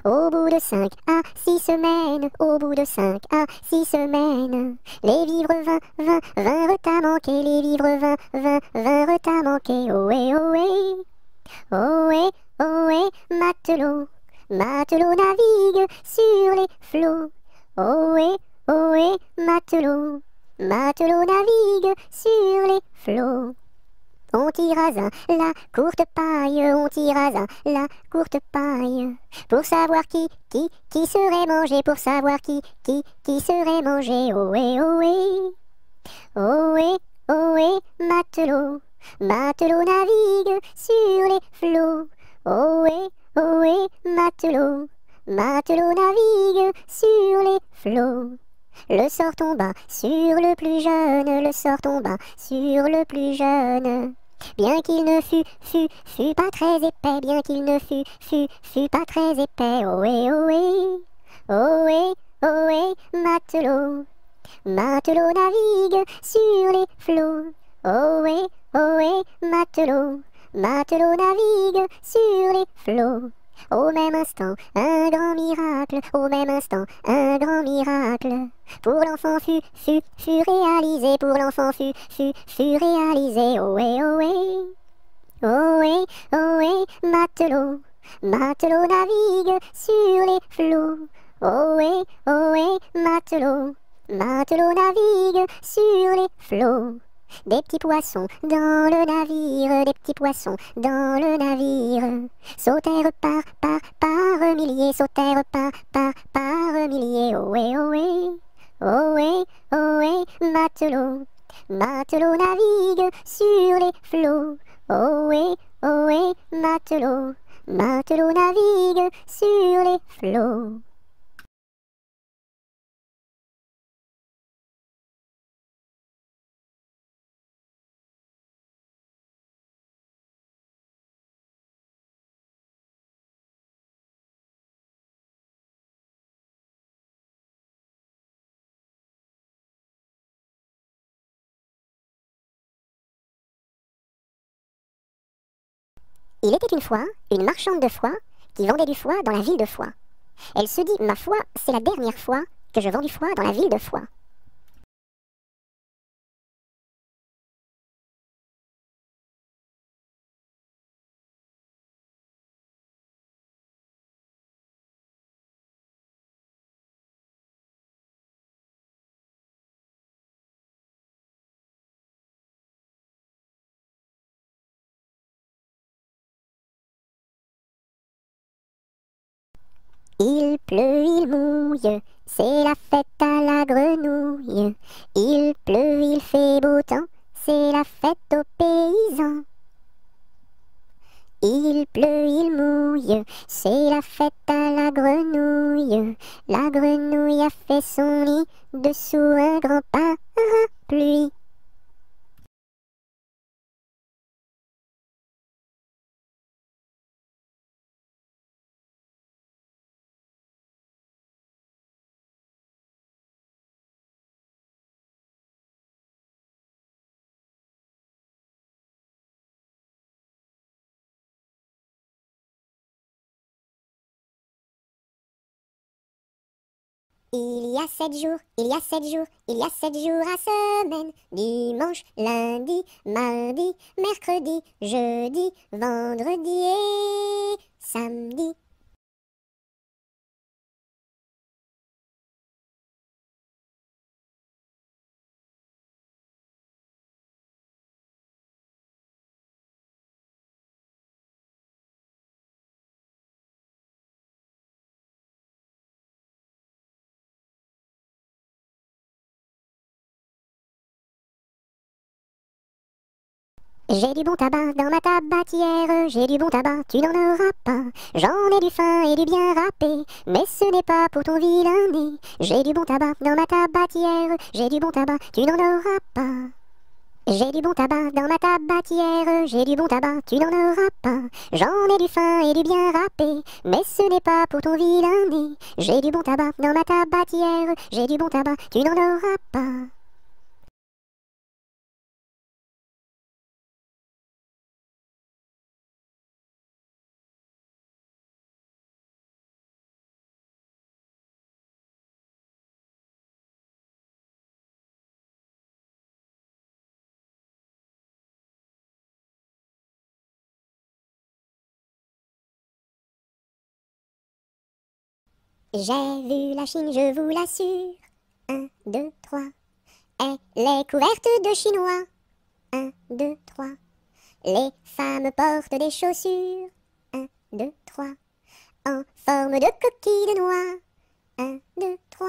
Au bout de 5 à 6 semaines, au bout de 5 à 6 semaines, les vivres vinrent à manquer, les vivres vinrent à manquer. Ohé, ohé, ohé, ohé, matelot, matelot navigue sur les flots. Ohé, ohé, matelot, matelot navigue sur les flots. On tirasa la courte paille, on tirasa la courte paille, pour savoir qui serait mangé, pour savoir qui serait mangé. Ohé, ohé, ohé, ohé, matelot, matelot navigue sur les flots. Ohé, ohé, matelot, matelot navigue sur les flots. Le sort tomba sur le plus jeune, le sort tomba sur le plus jeune. Bien qu'il ne fût pas très épais, bien qu'il ne fût pas très épais. Ohé, ohé, ohé, ohé, matelot. Matelot navigue sur les flots. Ohé, ohé, matelot. Matelot navigue sur les flots. Au même instant, un grand miracle, au même instant, un grand miracle. Pour l'enfant fut réalisé, pour l'enfant fut réalisé. Ohé, ohé, ohé, ohé, matelot. Matelot navigue sur les flots. Ohé, ohé, matelot. Matelot navigue sur les flots. Des petits poissons dans le navire, des petits poissons dans le navire. Sautèrent par milliers, sautèrent par milliers. Ohé, ohé, ohé, ohé, matelot. Matelot navigue sur les flots. Ohé, ohé, matelot. Matelot navigue sur les flots. Il était une fois une marchande de foie qui vendait du foie dans la ville de Foix. Elle se dit, ma foi, c'est la dernière fois que je vends du foie dans la ville de Foix. Il pleut, il mouille, c'est la fête à la grenouille. Il pleut, il fait beau temps, c'est la fête aux paysans. Il pleut, il mouille, c'est la fête à la grenouille. La grenouille a fait son nid dessous un grand parapluie. Il y a 7 jours, il y a 7 jours, il y a 7 jours à semaine. Dimanche, lundi, mardi, mercredi, jeudi, vendredi et samedi. J'ai du bon tabac dans ma tabatière, j'ai du bon tabac, tu n'en auras pas. J'en ai du fin et du bien râpé, mais ce n'est pas pour ton vilain nez. J'ai du bon tabac dans ma tabatière, j'ai du bon tabac, tu n'en auras pas. J'ai du bon tabac dans ma tabatière, j'ai du bon tabac, tu n'en auras pas. J'en ai du fin et du bien râpé, mais ce n'est pas pour ton vilain nez. J'ai du bon tabac dans ma tabatière, j'ai du bon tabac, tu n'en auras pas. J'ai vu la Chine, je vous l'assure. 1, 2, 3. Elle est couverte de chinois. 1, 2, 3. Les femmes portent des chaussures. 1, 2, 3. En forme de coquille de noix. 1, 2, 3.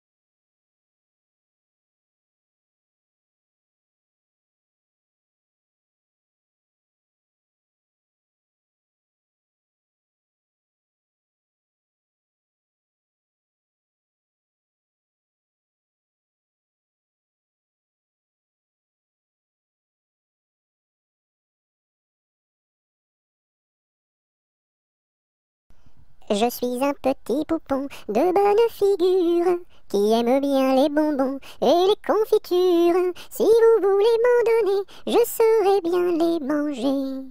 Je suis un petit poupon de bonne figure qui aime bien les bonbons et les confitures. Si vous voulez m'en donner, je saurai bien les manger.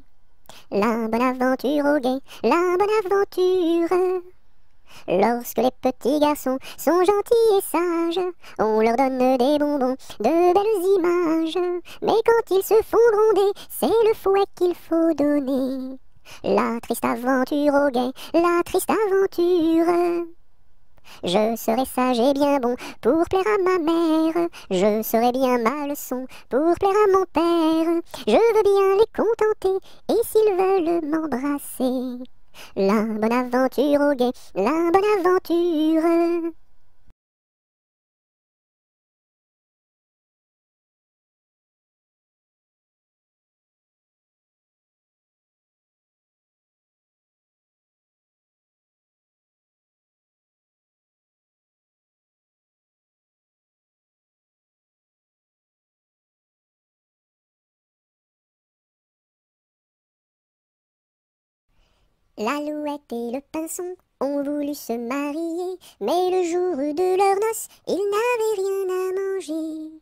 La bonne aventure au guet, la bonne aventure. Lorsque les petits garçons sont gentils et sages, on leur donne des bonbons, de belles images. Mais quand ils se font gronder, c'est le fouet qu'il faut donner. La triste aventure au guet, la triste aventure. Je serai sage et bien bon pour plaire à ma mère. Je serai bien ma leçon pour plaire à mon père. Je veux bien les contenter et s'ils veulent m'embrasser. La bonne aventure au guet, la bonne aventure. L'alouette et le pinson ont voulu se marier, mais le jour de leur noces, ils n'avaient rien à manger.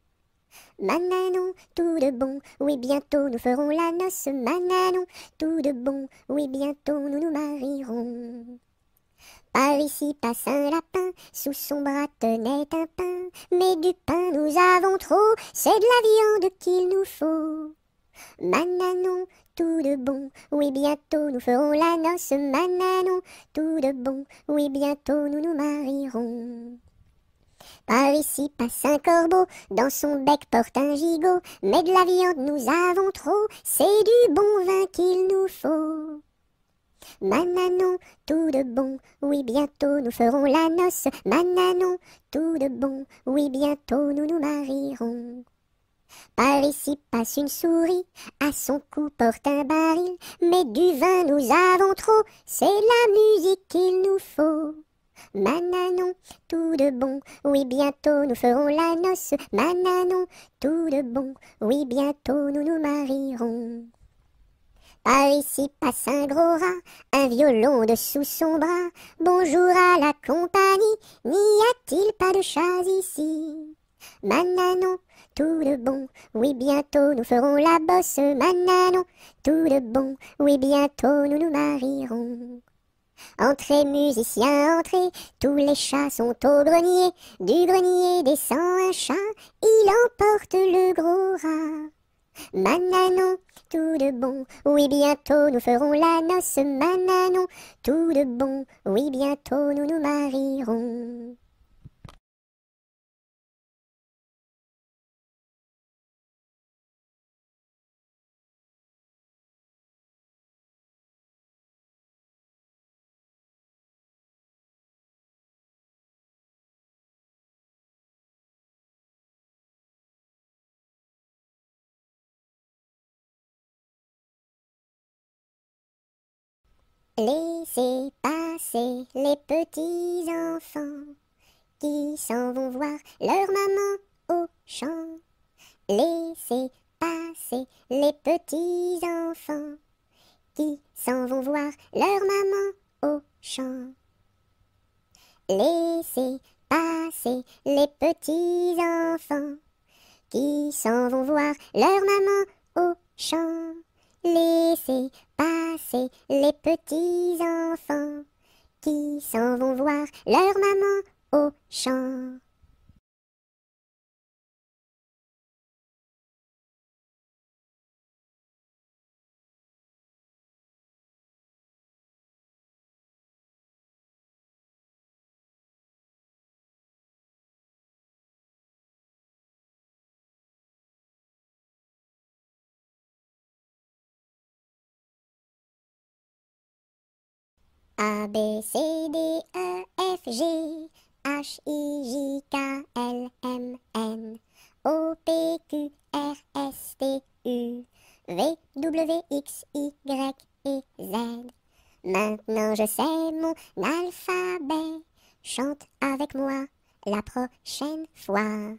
Mananon, tout de bon, oui bientôt nous ferons la noce. Mananon, tout de bon, oui bientôt nous nous marierons. Par ici passe un lapin, sous son bras tenait un pain. Mais du pain nous avons trop, c'est de la viande qu'il nous faut. Mananon, tout de bon, oui bientôt nous ferons la noce. Mananon, tout de bon, oui bientôt nous nous marierons. Par ici passe un corbeau, dans son bec porte un gigot. Mais de la viande nous avons trop, c'est du bon vin qu'il nous faut. Mananon, tout de bon, oui bientôt nous ferons la noce. Mananon, tout de bon, oui bientôt nous nous marierons. Par ici passe une souris, à son cou porte un baril. Mais du vin nous avons trop, c'est la musique qu'il nous faut. Mananon, tout de bon, oui bientôt nous ferons la noce. Mananon, tout de bon, oui bientôt nous nous marierons. Par ici passe un gros rat, un violon dessous son bras. Bonjour à la compagnie, n'y a-t-il pas de chats ici? Mananon, tout de bon, oui bientôt nous ferons la bosse. Mananon, tout de bon, oui bientôt nous nous marierons. Entrez musiciens, entrez, tous les chats sont au grenier. Du grenier descend un chat, il emporte le gros rat. Mananon, tout de bon, oui bientôt nous ferons la noce. Mananon, tout de bon, oui bientôt nous nous marierons. Laissez passer les petits enfants qui s'en vont voir leur maman au champ. Laissez passer les petits enfants qui s'en vont voir leur maman au champ. Laissez passer les petits enfants qui s'en vont voir leur maman au champ. Laissez passer les petits enfants qui s'en vont voir leur maman au champ. A, B, C, D, E, F, G, H, I, J, K, L, M, N, O, P, Q, R, S, T, U, V, W, X, Y et Z. Maintenant je sais mon alphabet, chante avec moi la prochaine fois.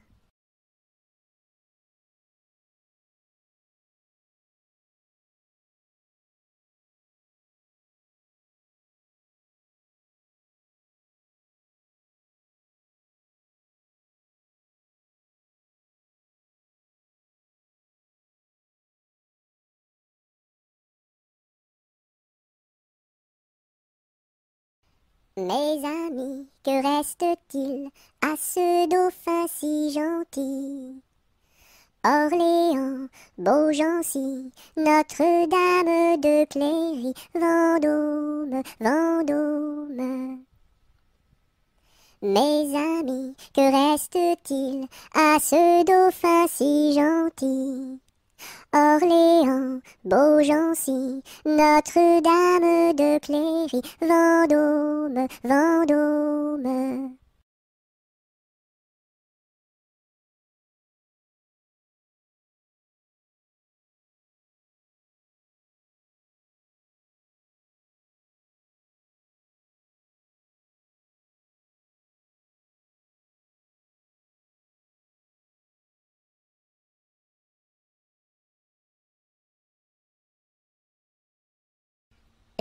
Mes amis, que reste-t-il à ce dauphin si gentil? Orléans, Beaugency, Notre-Dame de Cléry, Vendôme, Vendôme. Mes amis, que reste-t-il à ce dauphin si gentil? Orléans, Beaugency, Notre-Dame de Cléry, Vendôme, Vendôme.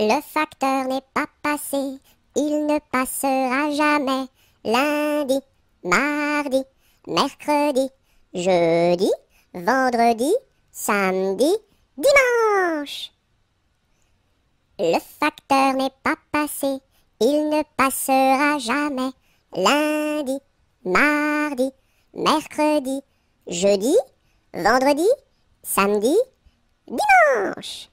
Le facteur n'est pas passé, il ne passera jamais. Lundi, mardi, mercredi, jeudi, vendredi, samedi, dimanche. Le facteur n'est pas passé, il ne passera jamais. Lundi, mardi, mercredi, jeudi, vendredi, samedi, dimanche.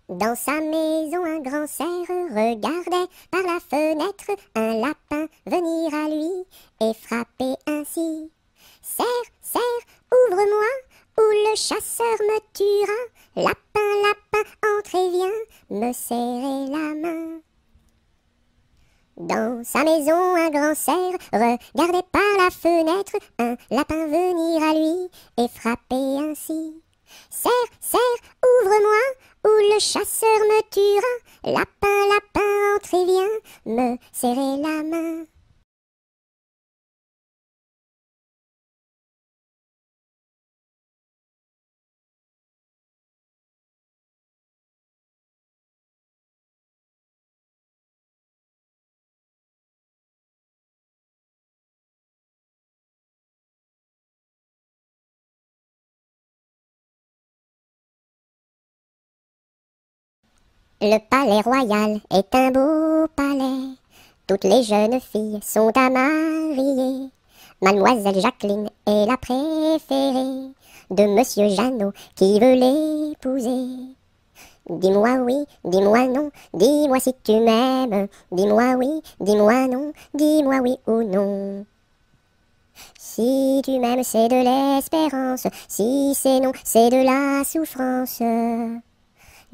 Dans sa maison, un grand cerf regardait par la fenêtre un lapin venir à lui et frapper ainsi. Cerf, cerf, ouvre-moi, ou le chasseur me tuera. Lapin, lapin, entre et viens me serrer la main. Dans sa maison, un grand cerf regardait par la fenêtre un lapin venir à lui et frapper ainsi. Cerf, cerf, ouvre-moi, ou le chasseur me tuera. Lapin, lapin, entre et viens me serrer la main. Le palais royal est un beau palais. Toutes les jeunes filles sont à marier. Mademoiselle Jacqueline est la préférée de Monsieur Jeannot qui veut l'épouser. Dis-moi oui, dis-moi non, dis-moi si tu m'aimes. Dis-moi oui, dis-moi non, dis-moi oui ou non. Si tu m'aimes, c'est de l'espérance. Si c'est non, c'est de la souffrance.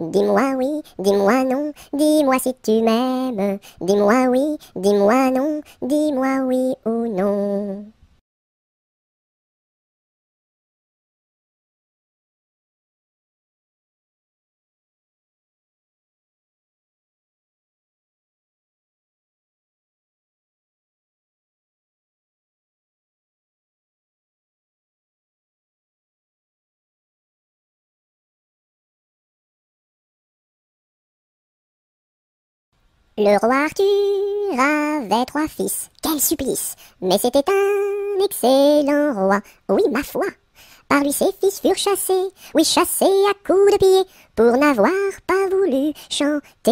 Dis-moi oui, dis-moi non, dis-moi si tu m'aimes. Dis-moi oui, dis-moi non, dis-moi oui ou non. Le roi Arthur avait 3 fils, quel supplice! Mais c'était un excellent roi, oui ma foi. Par lui ses fils furent chassés, oui chassés à coups de pied, pour n'avoir pas voulu chanter.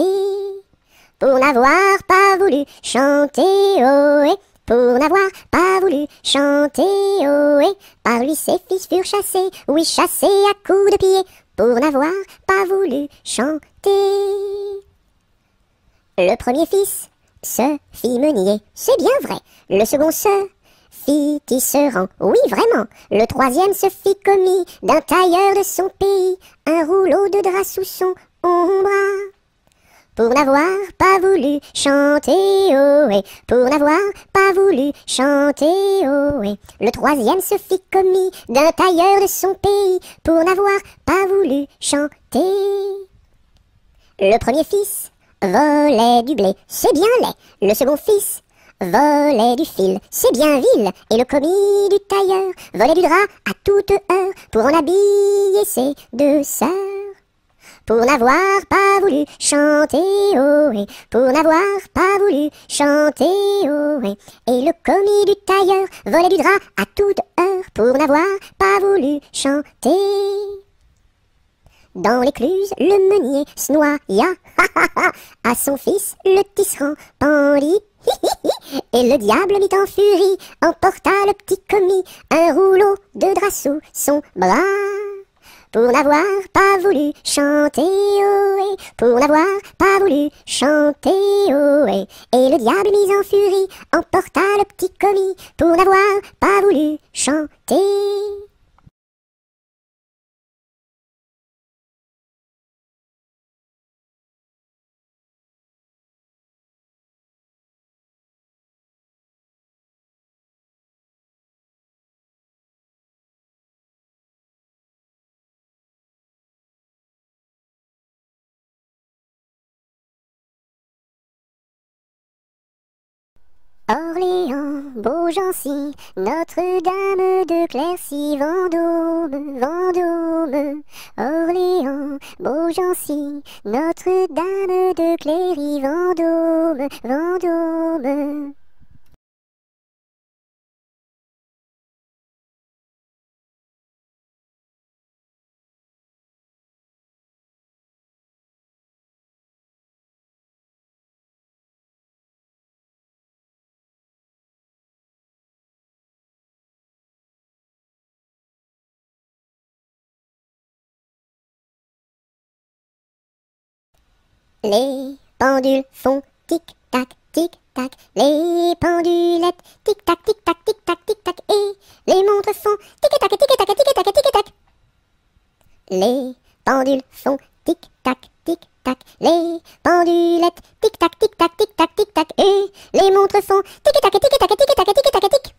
Pour n'avoir pas voulu chanter, ohé, pour n'avoir pas voulu chanter, ohé. Par lui ses fils furent chassés, oui chassés à coups de pied, pour n'avoir pas voulu chanter. Le premier fils se fit meunier, c'est bien vrai. Le second se fit tisserand, oui vraiment. Le troisième se fit commis d'un tailleur de son pays, un rouleau de drap sous son ombre. Pour n'avoir pas voulu chanter, ohé, pour n'avoir pas voulu chanter, ohé. Le troisième se fit commis d'un tailleur de son pays, pour n'avoir pas voulu chanter. Le premier fils volait du blé, c'est bien laid. Le second fils volait du fil, c'est bien vil, et le commis du tailleur volait du drap à toute heure pour en habiller ses deux sœurs. Pour n'avoir pas voulu chanter ohé, pour n'avoir pas voulu chanter ohé, et le commis du tailleur volait du drap à toute heure pour n'avoir pas voulu chanter. Dans l'écluse, le meunier se noya, à son fils le tisserand pendit, et le diable mit en furie, emporta le petit commis, un rouleau de drap sous son bras. Pour n'avoir pas voulu chanter ohé, pour n'avoir pas voulu chanter ohé, et le diable mis en furie, emporta le petit commis, pour n'avoir pas voulu chanter. Orléans, Beaugency, Notre-Dame de Clercy, Vendôme, Vendôme. Orléans, Beaugency, Notre-Dame de Cléry, Vendôme, Vendôme. Les pendules font tic-tac, tic-tac, les pendulettes tic-tac, tic-tac, tic-tac, tic-tac, et les montres font tic-tac, tic-tac, tic-tac, tic-tac. Les pendules font tic-tac, tic-tac, les pendulettes tic-tac, tic-tac, tic-tac, tic-tac, et les montres font tic-tac, tic-tac, tic-tac, tic-tac, tic.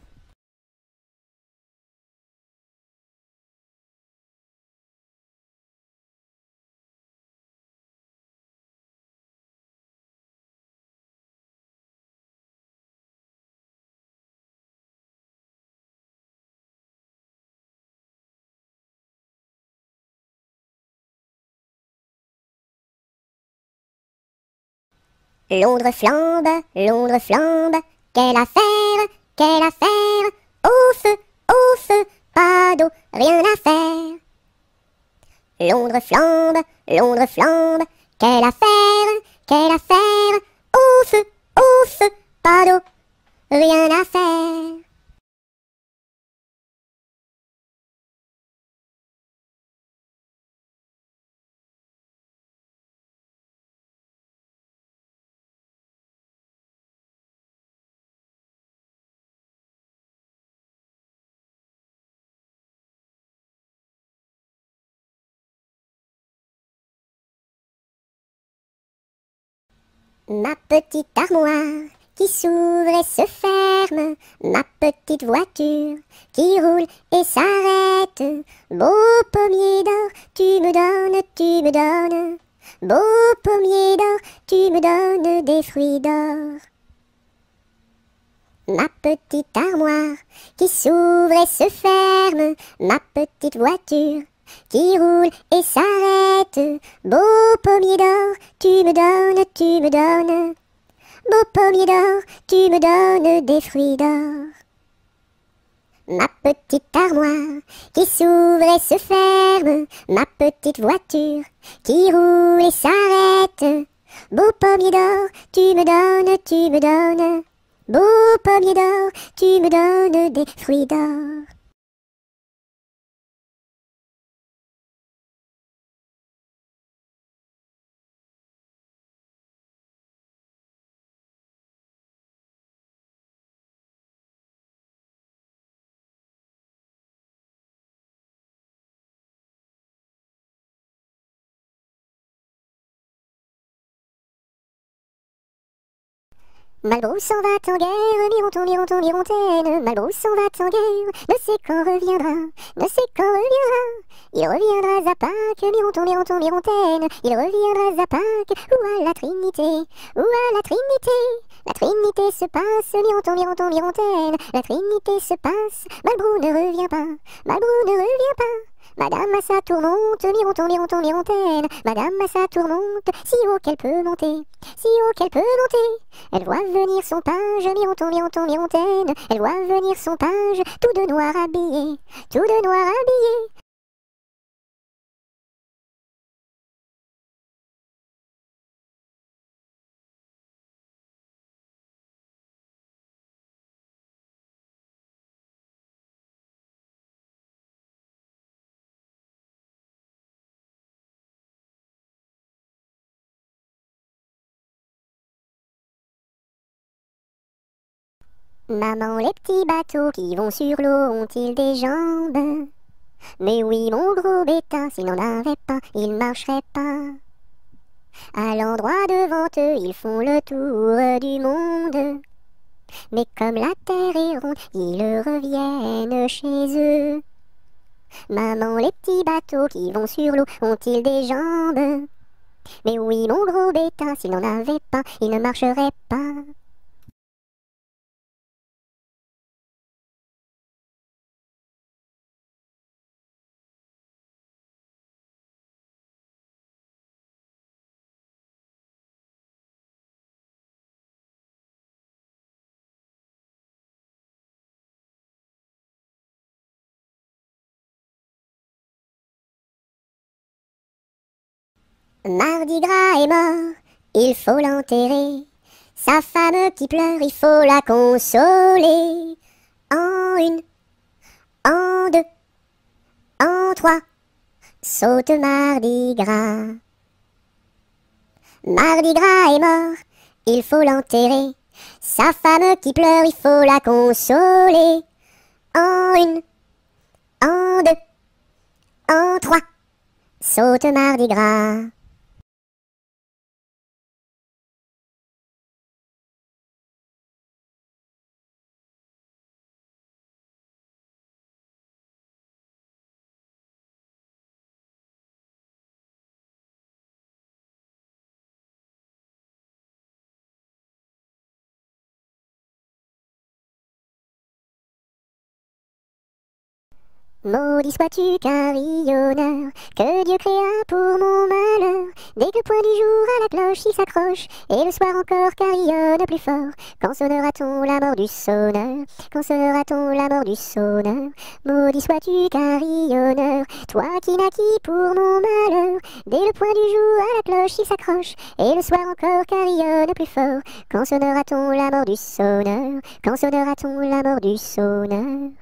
Londres flambe, quelle affaire, au feu, pas d'eau, rien à faire. Londres flambe, quelle affaire, au feu, pas d'eau, rien à faire. Ma petite armoire qui s'ouvre et se ferme, ma petite voiture qui roule et s'arrête. Beau pommier d'or, tu me donnes, beau pommier d'or, tu me donnes des fruits d'or. Ma petite armoire qui s'ouvre et se ferme, ma petite voiture qui roule et s'arrête. Beau pommier d'or, tu me donnes, beau pommier d'or, tu me donnes des fruits d'or. Ma petite armoire qui s'ouvre et se ferme, ma petite voiture qui roule et s'arrête. Beau pommier d'or, tu me donnes, beau pommier d'or, tu me donnes des fruits d'or. Malbrousse s'en va en guerre, Mirontaine, Malbrousse s'en va en guerre, ne sait quand reviendra, Il reviendra à Pâques, Mirontaine, il reviendra à Pâques, ou à la Trinité, La Trinité se passe, mironton, mironton, mirontaine. La Trinité se passe, Malbrou ne revient pas, Malbrou ne revient pas. Madame à sa tourmente, mironton, mironton, mirontaine. Madame à sa tourmente, si haut qu'elle peut monter, si haut qu'elle peut monter. Elle voit venir son page, mironton, mironton, mirontaine. Elle voit venir son page, tout de noir habillé, tout de noir habillé. Maman, les petits bateaux qui vont sur l'eau ont-ils des jambes? Mais oui, mon gros bêta, s'il n'en avait pas, il marcherait pas. À l'endroit devant eux, ils font le tour du monde. Mais comme la terre est ronde, ils reviennent chez eux. Maman, les petits bateaux qui vont sur l'eau ont-ils des jambes? Mais oui, mon gros bêta, s'il n'en avait pas, il ne marcherait pas. Mardi Gras est mort, il faut l'enterrer. Sa femme qui pleure, il faut la consoler. En une, en deux, en trois, saute Mardi Gras. Mardi Gras est mort, il faut l'enterrer. Sa femme qui pleure, il faut la consoler. En une, en deux, en trois, saute Mardi Gras. Maudit sois-tu carillonneur, que Dieu créa pour mon malheur. Dès que le point du jour à la cloche il s'accroche, et le soir encore carillonne plus fort. Quand sonnera-t-on la mort du sonneur? Quand sonnera-t-on la mort du sonneur? Maudit sois-tu carillonneur, toi qui naquis pour mon malheur. Dès le point du jour à la cloche il s'accroche, et le soir encore carillonne plus fort. Quand sonnera-t-on la mort du sonneur? Quand sonnera-t-on la mort du sonneur?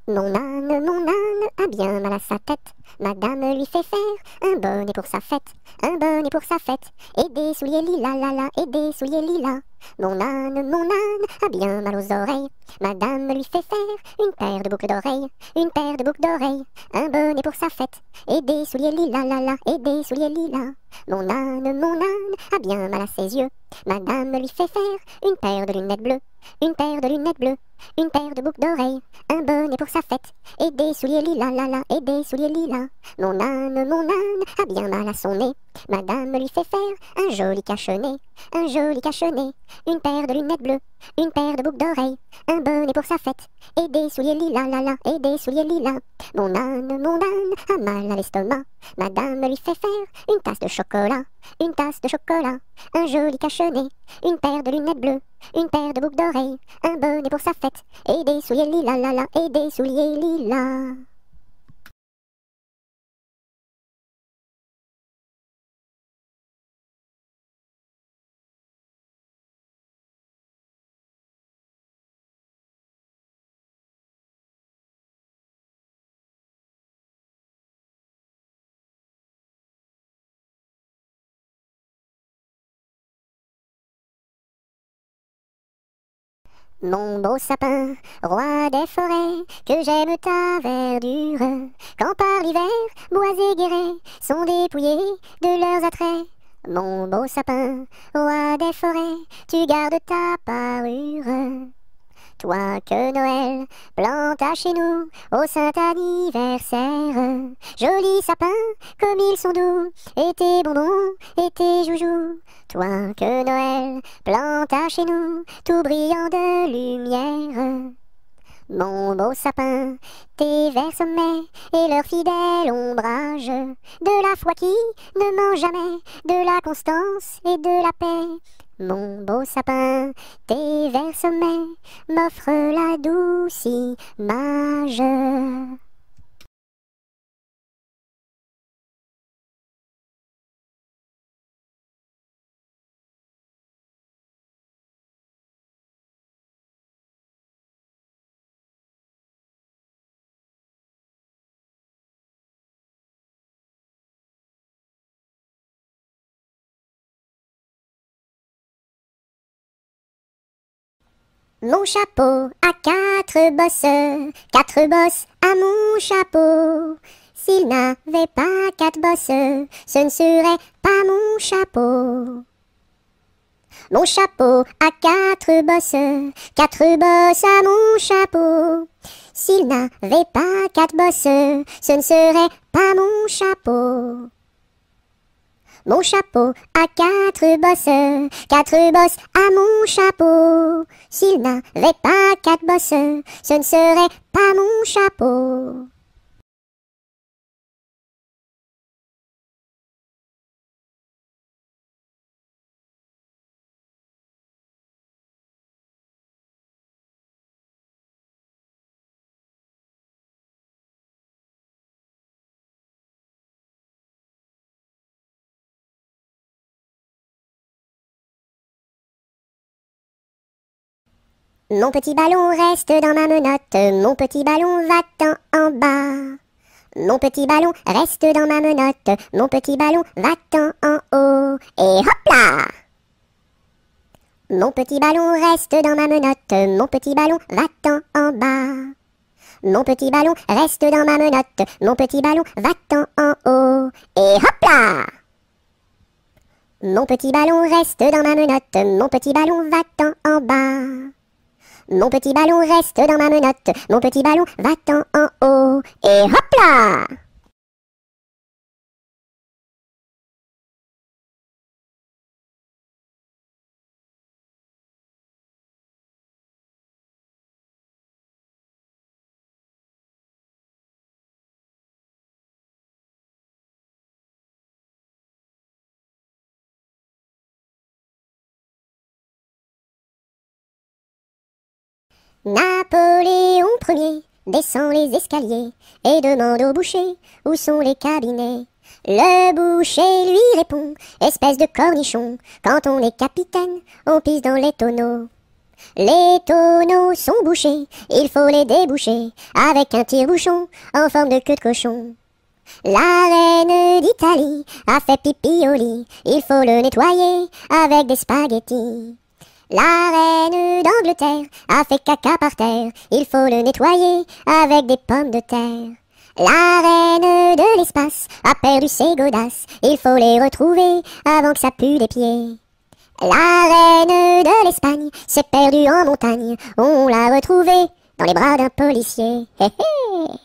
Mon âne a bien mal à sa tête. Madame lui fait faire un bonnet pour sa fête, un bonnet pour sa fête, et des souliers lilas, la la, et des souliers lilas. Mon âne a bien mal aux oreilles. Madame lui fait faire une paire de boucles d'oreilles, une paire de boucles d'oreilles, un bonnet pour sa fête, et des souliers lilas, la la, et des souliers lilas. Mon âne a bien mal à ses yeux. Madame lui fait faire une paire de lunettes bleues, une paire de lunettes bleues, une paire de boucles d'oreilles, un bonnet pour sa fête, et des souliers lilas, la la, et des souliers lilas. Mon âne a bien mal à son nez. Madame lui fait faire un joli cache-nez, un joli cache-nez, une paire de lunettes bleues, une paire de boucles d'oreilles, un bonnet pour sa fête, et des souliers lilas, la la, et des souliers lilas. Mon âne a mal à l'estomac. Madame lui fait faire une tasse de chocolat, une tasse de chocolat, un joli cache-nez, une paire de lunettes bleues, une paire de boucles d'oreilles, un bonnet pour sa fête, et des souliers lilas, la la, et des souliers lilas. Mon beau sapin, roi des forêts, que j'aime ta verdure, quand par l'hiver, bois et guérets sont dépouillés de leurs attraits. Mon beau sapin, roi des forêts, tu gardes ta parure. Toi que Noël planta chez nous au saint anniversaire. Joli sapin, comme ils sont doux, et tes bonbons, et tes joujoux. Toi que Noël planta chez nous, tout brillant de lumière. Mon beau sapin, tes verts sommets et leur fidèle ombrage, de la foi qui ne ment jamais, de la constance et de la paix. Mon beau sapin, tes verts sommets m'offrent la douce image. Mon chapeau a quatre bosses à mon chapeau. S'il n'avait pas quatre bosses, ce ne serait pas mon chapeau. Mon chapeau a quatre bosses à mon chapeau. S'il n'avait pas quatre bosses, ce ne serait pas mon chapeau. Mon chapeau a quatre bosses à mon chapeau. S'il n'avait pas quatre bosses, ce ne serait pas mon chapeau. Mon petit ballon reste dans ma menotte, mon petit ballon va-t'en en bas. Mon petit ballon reste dans ma menotte, mon petit ballon va-t'en en haut. Et hop là! Mon petit ballon reste dans ma menotte, mon petit ballon va-t'en en bas. Mon petit ballon reste dans ma menotte, mon petit ballon va-t'en en haut. Et hop là! Mon petit ballon reste dans ma menotte, mon petit ballon va-t'en en bas. Mon petit ballon reste dans ma menotte, mon petit ballon va-t'en en haut. Et hop là! Napoléon Ier descend les escaliers et demande au boucher où sont les cabinets. Le boucher lui répond, espèce de cornichon, quand on est capitaine, on pisse dans les tonneaux. Les tonneaux sont bouchés, il faut les déboucher avec un tire-bouchon en forme de queue de cochon. La reine d'Italie a fait pipi au lit, il faut le nettoyer avec des spaghettis. La reine d'Angleterre a fait caca par terre, il faut le nettoyer avec des pommes de terre. La reine de l'espace a perdu ses godasses, il faut les retrouver avant que ça pue les pieds. La reine de l'Espagne s'est perdue en montagne, on l'a retrouvée dans les bras d'un policier. Hé hé!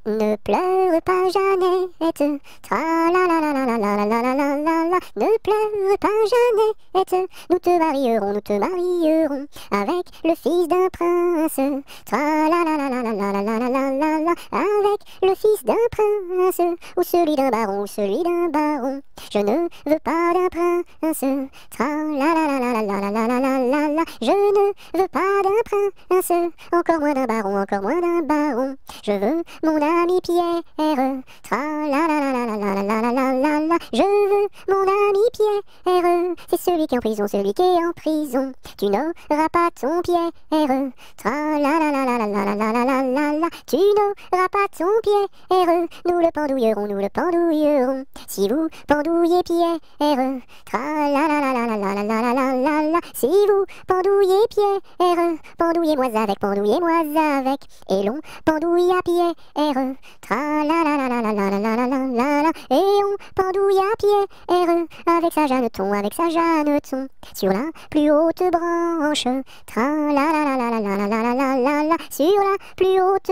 Ne pleure pas Jeannette, tra la la la la la la la la la la la. Ne pleure pas Jeannette, nous te marierons avec le fils d'un prince. Tra la la la la la la la la la la la, avec le fils d'un prince, ou celui d'un baron, ou celui d'un baron. Je ne veux pas d'un prince, tra la la la la la la la la la la la. Je ne veux pas d'un prince, encore moins d'un baron, encore moins d'un baron. Je veux mon ami Pierre. Tra la la la la la la la la la la la. Je veux mon ami Pierre. C'est celui qui est en prison, celui qui est en prison. Tu n'auras pas ton Pierre. Tra la la la la la la la la la la la. Tu n'auras pas ton Pierre. Nous le pendouillerons, nous le pendouillerons. Si vous pendouillez Pierre. Tra la la la la la la la la la la la. Si vous pendouillez Pierre. Pendouillez-moi avec, pendouillez-moi avec. Et l'on pendouille à Pierre. Tra la la la la la la la la la la la. Et on pendouille à Pierre. Avec sa Jeanneton, avec sa Jeanneton. Sur la plus haute branche. Tra la la la la la la la la la la la. Sur la plus haute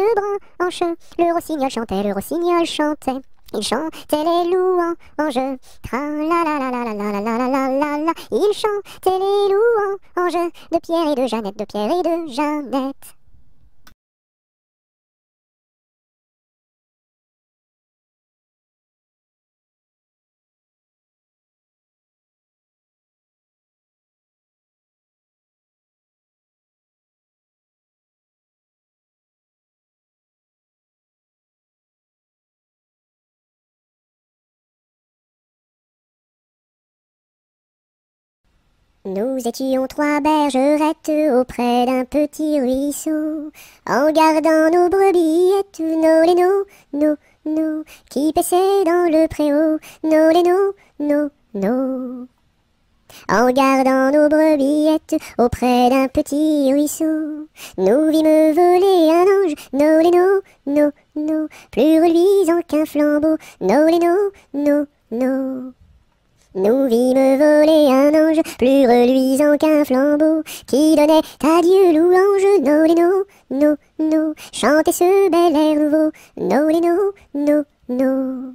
branche. Le rossignol chantait, le rossignol chantait. Il chantait les louanges, tra la la la la la la la la la la la. Il chantait les louanges de Pierre et de Jeannette, de Pierre et de Jeannette. Nous étions trois bergerettes auprès d'un petit ruisseau, en gardant nos brebillettes, nos lénos, nos, qui paissaient dans le préau, nos lénos, nos. En gardant nos brebillettes auprès d'un petit ruisseau, nous vîmes voler un ange, nos lénos, nos, plus reluisant qu'un flambeau, nos lénos, nos. Nous vîmes voler un ange, plus reluisant qu'un flambeau, qui donnait à Dieu louange, nos lénos, nos, chantez ce bel air nouveau, nos lénos, nos.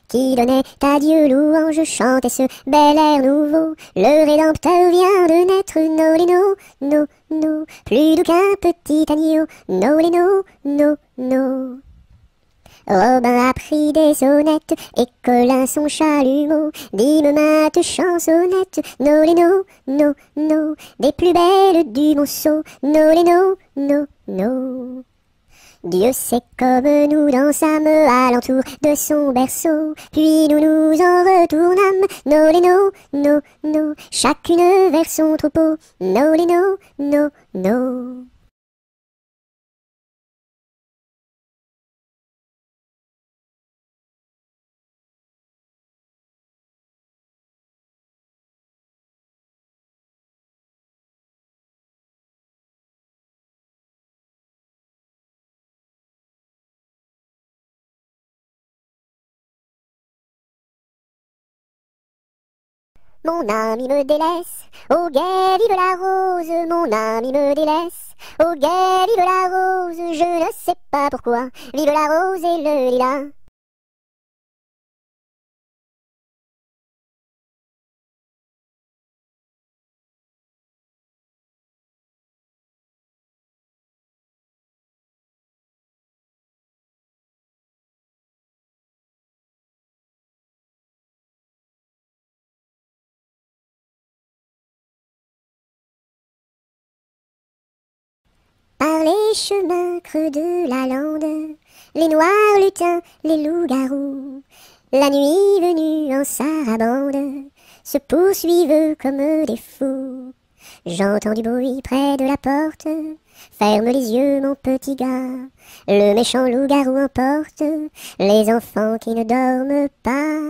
Qui donnait à Dieu louange, chantez ce bel air nouveau, le Rédempteur vient de naître, nos lénos, nos, plus doux qu'un petit agneau, nos lénos, nos. Robin a pris des sonnettes, et Colin son chalumeau, dîme mate chansonnette, nos lénos, nos, des plus belles du monceau, nos lénos, nos. Dieu sait comme nous dansâmes alentour de son berceau, puis nous nous en retournâmes, nos lénos, nos, chacune vers son troupeau, nos lénos, nos. Mon ami me délaisse, au guet vive la rose, mon ami me délaisse, au guet vive la rose, je ne sais pas pourquoi, vive la rose et le lilas. Par les chemins creux de la lande, les noirs lutins, les loups-garous, la nuit venue en sarabande, se poursuivent comme des fous. J'entends du bruit près de la porte, ferme les yeux mon petit gars, le méchant loup-garou emporte les enfants qui ne dorment pas.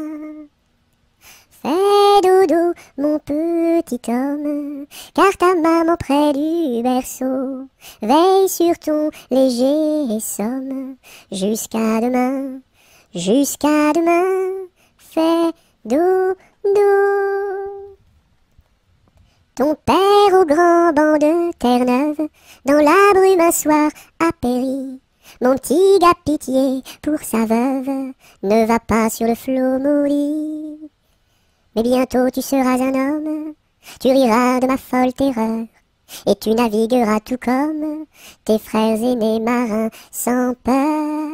Fais dodo, mon petit homme, car ta maman près du berceau veille sur ton léger somme. Jusqu'à demain, fais dodo. Ton père au grand banc de Terre-Neuve, dans la brume un soir a péri. Mon petit gars, pitié pour sa veuve, ne va pas sur le flot maudit. Mais bientôt tu seras un homme, tu riras de ma folle terreur, et tu navigueras tout comme tes frères aînés marins sans peur.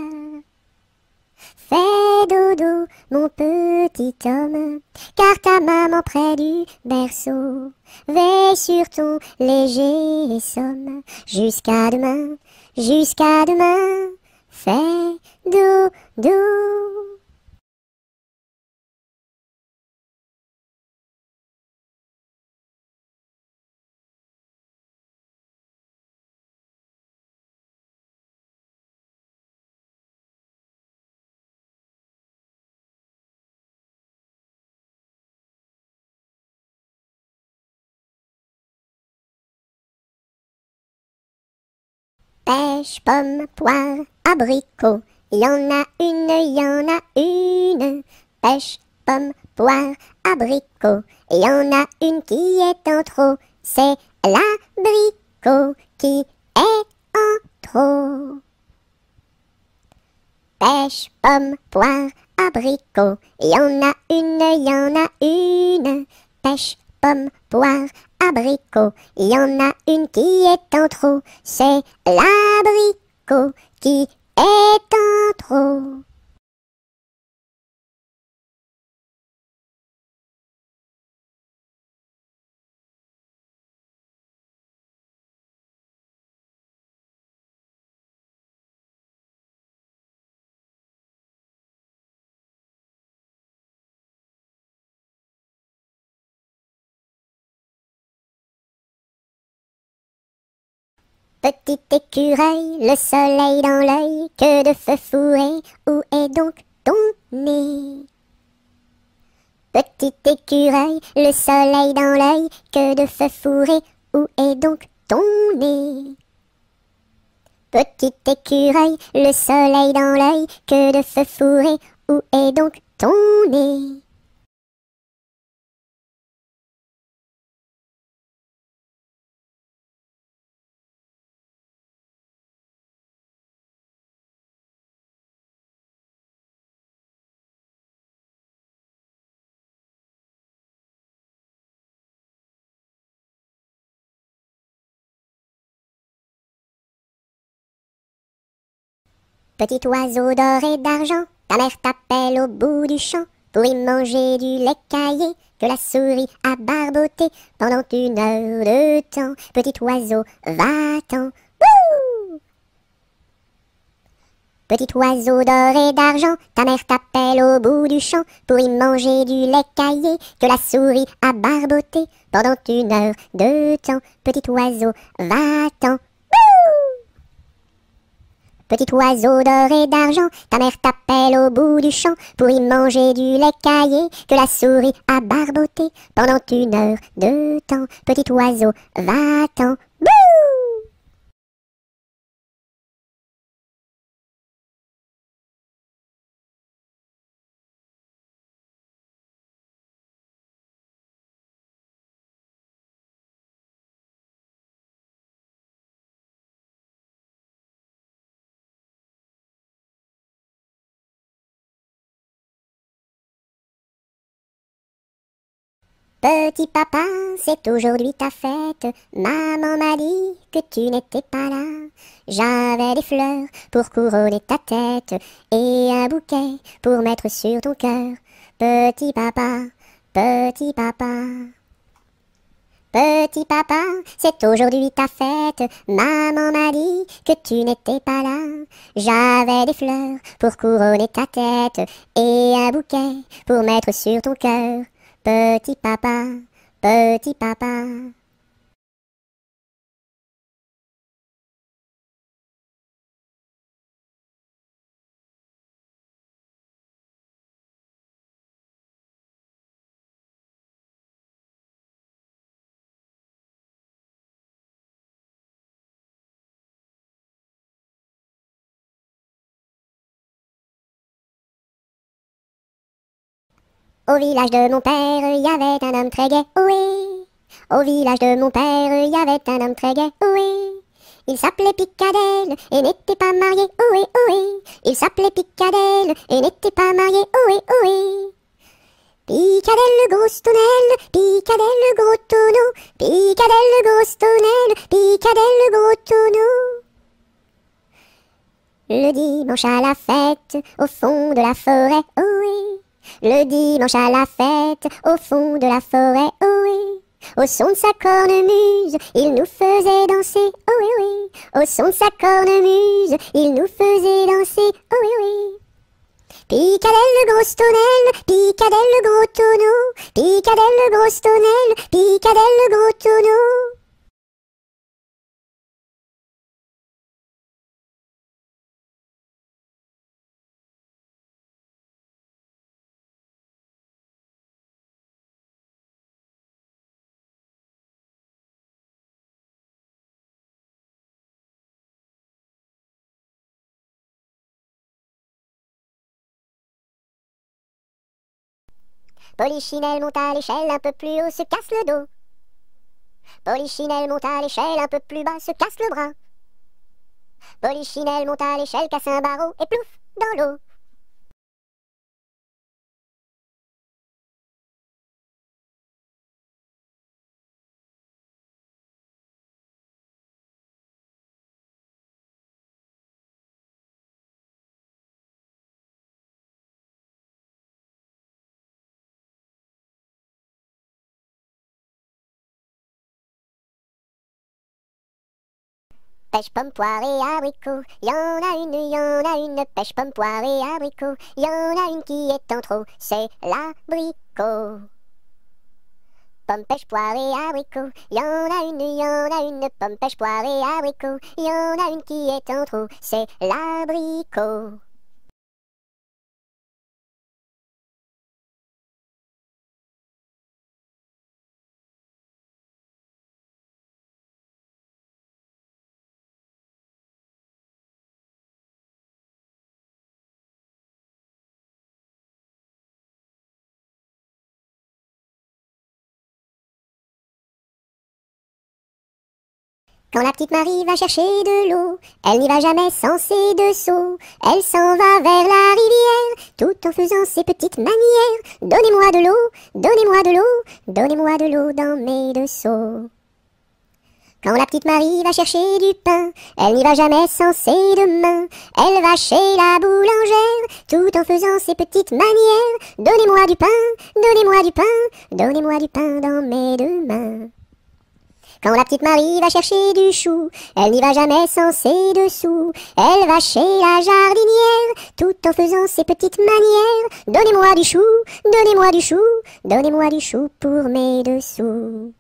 Fais dodo, mon petit homme, car ta maman près du berceau veille sur ton léger somme. Jusqu'à demain, fais dodo. Pêche, pomme, poire, abricot, y en a une, y en a une. Pêche, pomme, poire, abricot, y en a une qui est en trop. C'est l'abricot qui est en trop. Pêche, pomme, poire, abricot, y en a une, y en a une. Pêche, pomme, poire, abricot, y en a une qui est en trop. C'est l'abricot qui est en trop. Petit écureuil, le soleil dans l'œil, que de feu fourré, où est donc ton nez? Petit écureuil, le soleil dans l'œil, que de feu fourré, où est donc ton nez? Petit écureuil, le soleil dans l'œil, que de feu fourré, où est donc ton nez? Petit oiseau d'or et d'argent, ta mère t'appelle au bout du champ pour y manger du lait caillé que la souris a barboté pendant 1 heure de temps. Petit oiseau, va-t'en. Wouh! Petit oiseau d'or et d'argent, ta mère t'appelle au bout du champ pour y manger du lait caillé que la souris a barboté pendant 1 heure de temps. Petit oiseau, va-t'en. Petit oiseau d'or et d'argent, ta mère t'appelle au bout du champ pour y manger du lait caillé que la souris a barboté pendant 1 heure de temps. Petit oiseau, va-t'en. Bouh! Petit papa, c'est aujourd'hui ta fête. Maman m'a dit que tu n'étais pas là. J'avais des fleurs pour couronner ta tête et un bouquet pour mettre sur ton cœur. Petit papa, petit papa. Petit papa, c'est aujourd'hui ta fête. Maman m'a dit que tu n'étais pas là. J'avais des fleurs pour couronner ta tête et un bouquet pour mettre sur ton cœur. Petit papa, petit papa. Au village de mon père, il y avait un homme très gai, oui. Au village de mon père, il y avait un homme très gai, oui. Il s'appelait Picadelle et n'était pas marié, oui, oui. Il s'appelait Picadelle et n'était pas marié, oui, oui. Picadelle le gros tonnelle, Picadelle le gros tonneau, Picadelle le gros tonnelle, Picadelle le gros tonneau. Le dimanche à la fête, au fond de la forêt, oui. Le dimanche à la fête, au fond de la forêt, oui. Au son de sa cornemuse, il nous faisait danser, oh oui oui. Au son de sa cornemuse, il nous faisait danser, oh oui oui. Picadelle le gros tonnelle, Picadelle le gros tonneau, Picadelle le gros tonnelle, Picadelle le gros tonneau. Polichinelle monte à l'échelle, un peu plus haut, se casse le dos. Polichinelle monte à l'échelle, un peu plus bas, se casse le bras. Polichinelle monte à l'échelle, casse un barreau et plouf, dans l'eau. Pêche, pomme, poire et abricot, y en a une, pêche, pomme, poire et abricot, y en a une qui est en trop, c'est l'abricot. Pomme, pêche, poire et abricot, y en a une, pomme, pêche, poire et abricot, y en a une qui est en trop, c'est l'abricot. Quand la petite Marie va chercher de l'eau, elle n'y va jamais sans ses deux seaux. Elle s'en va vers la rivière, tout en faisant ses petites manières. Donnez-moi de l'eau, donnez-moi de l'eau, donnez-moi de l'eau dans mes deux seaux. Quand la petite Marie va chercher du pain, elle n'y va jamais sans ses deux mains. Elle va chez la boulangère, tout en faisant ses petites manières. Donnez-moi du pain, donnez-moi du pain, donnez-moi du pain dans mes deux mains. Quand la petite Marie va chercher du chou, elle n'y va jamais sans ses dessous. Elle va chez la jardinière, tout en faisant ses petites manières. Donnez-moi du chou, donnez-moi du chou, donnez-moi du chou pour mes dessous.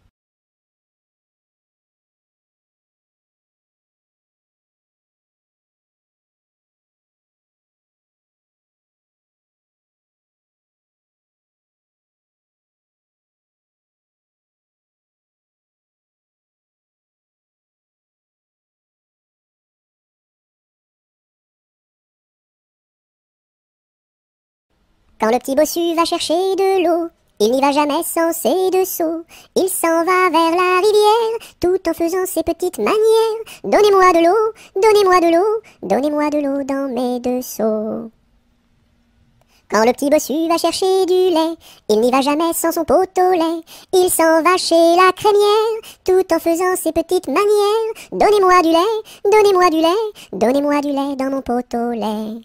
Quand le petit bossu va chercher de l'eau, il n'y va jamais sans ses deux seaux. Il s'en va vers la rivière, tout en faisant ses petites manières. Donnez-moi de l'eau, donnez-moi de l'eau, donnez-moi de l'eau dans mes deux seaux. Quand le petit bossu va chercher du lait, il n'y va jamais sans son pot au lait. Il s'en va chez la crémière, tout en faisant ses petites manières. Donnez-moi du lait, donnez-moi du lait, donnez-moi du lait dans mon pot au lait.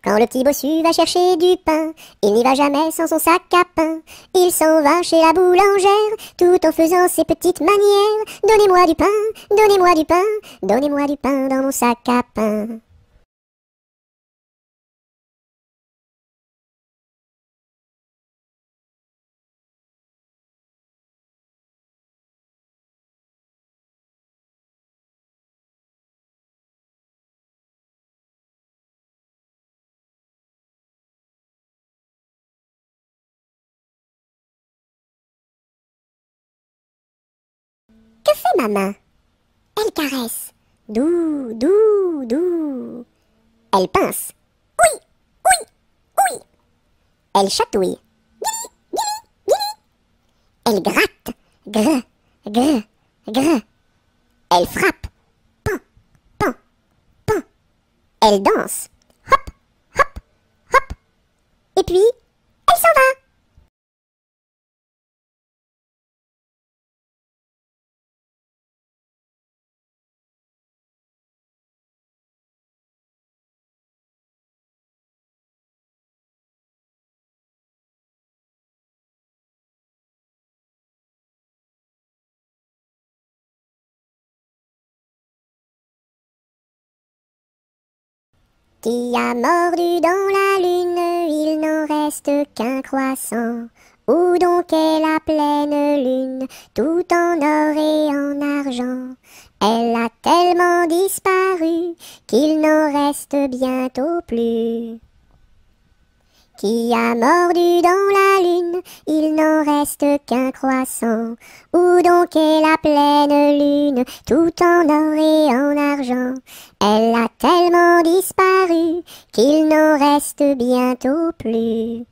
Quand le petit bossu va chercher du pain, il n'y va jamais sans son sac à pain. Il s'en va chez la boulangère, tout en faisant ses petites manières. Donnez-moi du pain, donnez-moi du pain, donnez-moi du pain dans mon sac à pain. Que fait ma main? Elle caresse. Doux, doux, doux. Elle pince. Oui, oui, oui. Elle chatouille. Elle gratte. Gr, gr, gr. Elle frappe. Pan, pan, pan. Elle danse. Hop, hop, hop. Et puis, elle s'en va. Qui a mordu dans la lune, il n'en reste qu'un croissant. Où donc est la pleine lune, tout en or et en argent? Elle a tellement disparu qu'il n'en reste bientôt plus. Qui a mordu dans la lune, il n'en reste qu'un croissant. Où donc est la pleine lune, tout en or et en argent? Elle a tellement disparu qu'il n'en reste bientôt plus.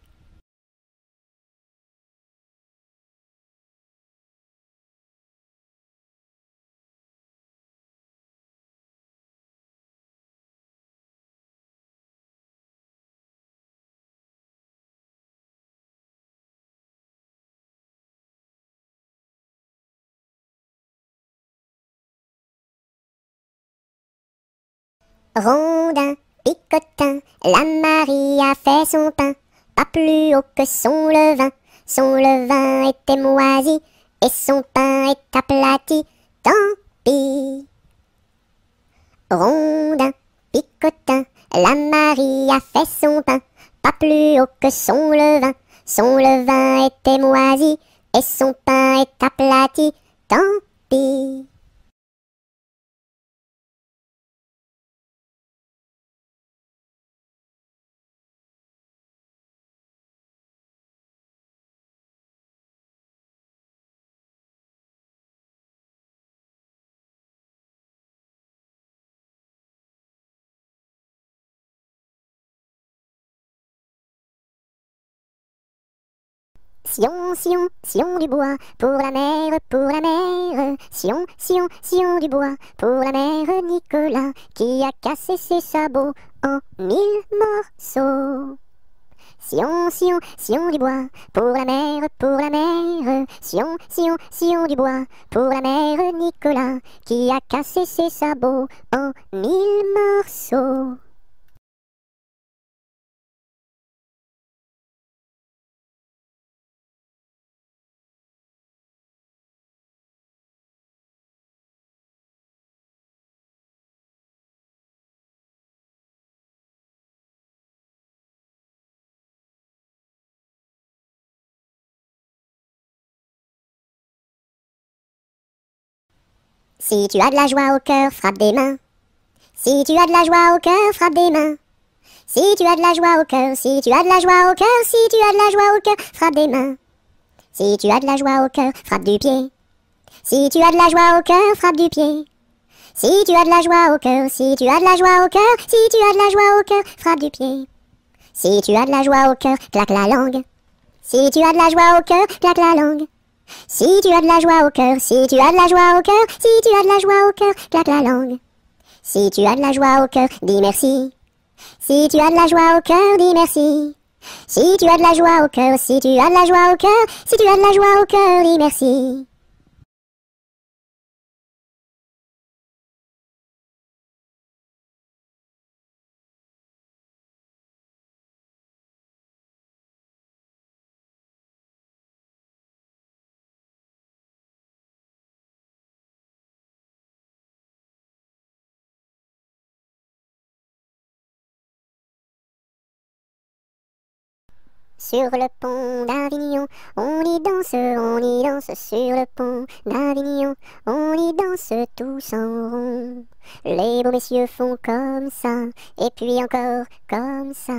Rondin, picotin, la Marie a fait son pain, pas plus haut que son levain. Son levain était moisi, et son pain est aplati, tant pis. Rondin, picotin, la Marie a fait son pain, pas plus haut que son levain. Son levain était moisi, et son pain est aplati, tant pis. Sion, Sion, Sion du bois, pour la mer, pour la mer. Sion, Sion, Sion du bois, pour la mère Nicolas, qui a cassé ses sabots en 1000 morceaux. Sion, Sion, Sion du bois, pour la mer, pour la mer. Sion, Sion, Sion du bois, pour la mère Nicolas, qui a cassé ses sabots en 1000 morceaux. Si tu as de la joie au cœur, frappe des mains. Si tu as de la joie au cœur, frappe des mains. Si tu as de la joie au cœur, si tu as de la joie au cœur, si tu as de la joie au cœur, frappe des mains. Si tu as de la joie au cœur, frappe du pied. Si tu as de la joie au cœur, frappe du pied. Si tu as de la joie au cœur, si tu as de la joie au cœur, si tu as de la joie au cœur, frappe du pied. Si tu as de la joie au cœur, claque la langue. Si tu as de la joie au cœur, claque la langue. Si tu as de la joie au cœur, si tu as de la joie au cœur, si tu as de la joie au cœur, claque la langue. Si tu as de la joie au cœur, dis merci. Si tu as de la joie au cœur, dis merci. Si tu as de la joie au cœur, si tu as de la joie au cœur, si tu as de la joie au cœur, dis merci. Sur le pont d'Avignon, on y danse sur le pont d'Avignon, on y danse tous en rond. Les beaux messieurs font comme ça, et puis encore comme ça.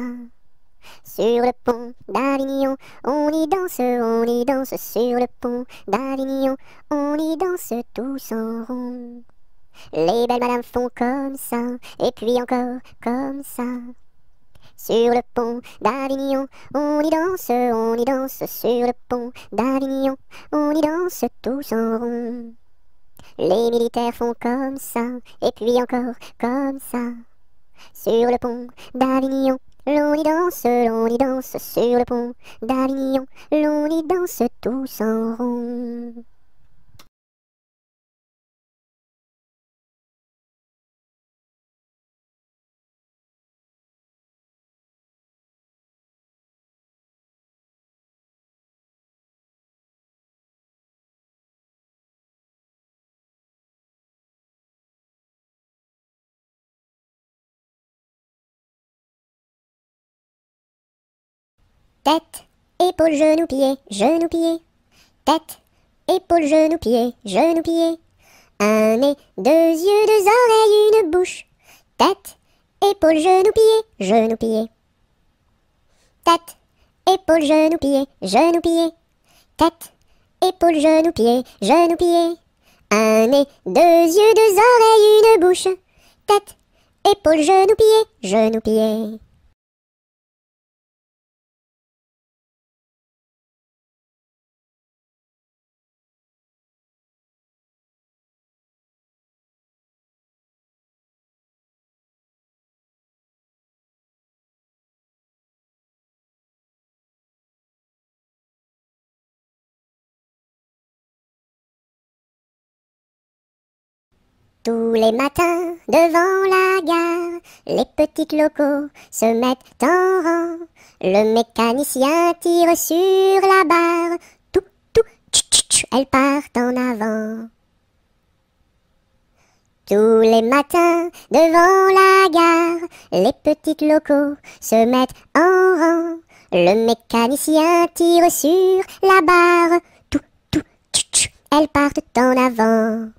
Sur le pont d'Avignon, on y danse sur le pont d'Avignon, on y danse tous en rond. Les belles madames font comme ça, et puis encore comme ça. Sur le pont d'Avignon, on y danse sur le pont d'Avignon, on y danse tous en rond. Les militaires font comme ça, et puis encore comme ça. Sur le pont d'Avignon, l'on y danse sur le pont d'Avignon, l'on y danse tous en rond. Tête, épaules, genoux, pieds, genoux, pieds. Tête, épaules, genoux, pieds, genoux, pieds. Un nez, deux yeux, deux oreilles, une bouche. Tête, épaules, genoux, pieds, genoux, pieds. Tête, épaules, genoux, pieds, genoux, pieds. Tête, épaules, genoux, pieds, genoux, pieds. Un nez, deux yeux, deux oreilles, une bouche. Tête, épaules, genoux, pieds, genoux, pieds. Tous les matins, devant la gare, les petites locaux se mettent en rang. Le mécanicien tire sur la barre. Tout, tout, tch, elles partent en avant. Tous les matins, devant la gare, les petites locaux se mettent en rang. Le mécanicien tire sur la barre. Tout, tout, tch, elles partent en avant.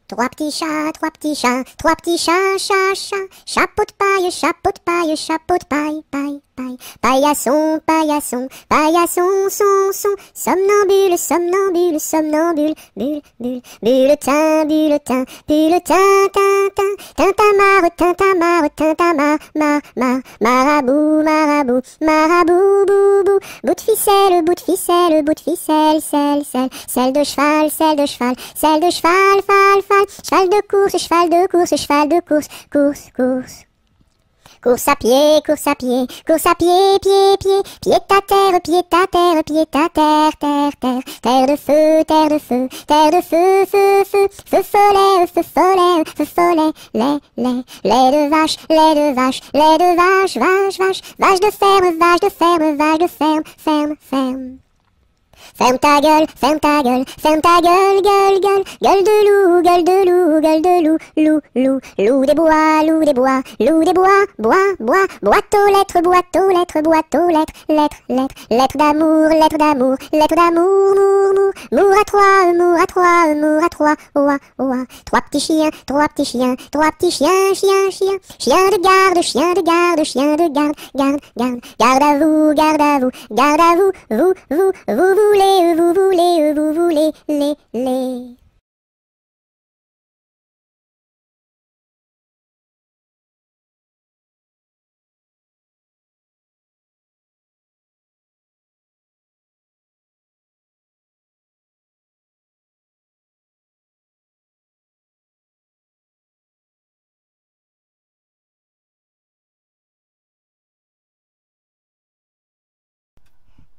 Trois petits chats, trois petits chats, trois petits chats, chat, chat. Chapeau de paille, chapeau de paille, chapeau de paille, paille, paille. Paillasson, paillasson, paillasson, son. Somnambule, somnambule, somnambule, bulle, bulle. Bulletin, bulletin, bulletin, tintin. Tintamarre, tintamarre, tintamarre, mar. Marabout, marabout, marabout, boubou. Bout de ficelle, bout de ficelle, bout de ficelle, selle. Selle de cheval, selle de cheval, selle de cheval, fal. Cheval de course, cheval de course, cheval de course, course. Course à pied, course à pied, course à pied, pied. Pied à terre, pied à terre, pied à terre. Terre de feu, terre de feu, terre de feu, feu. Feu follet, feu follet, feu follet. Lait de vache, lait de vache, lait de vache, vache. Vache de ferme, vache de ferme, vache de ferme. Ferme ta gueule, ferme ta gueule, ferme ta gueule, gueule de loup, gueule de loup, gueule de loup, loup des bois, loup des bois, boîte aux lettres, lettres d'amour, mour à trois, oua, trois petits chiens, chien de garde à vous, vous voulez, les.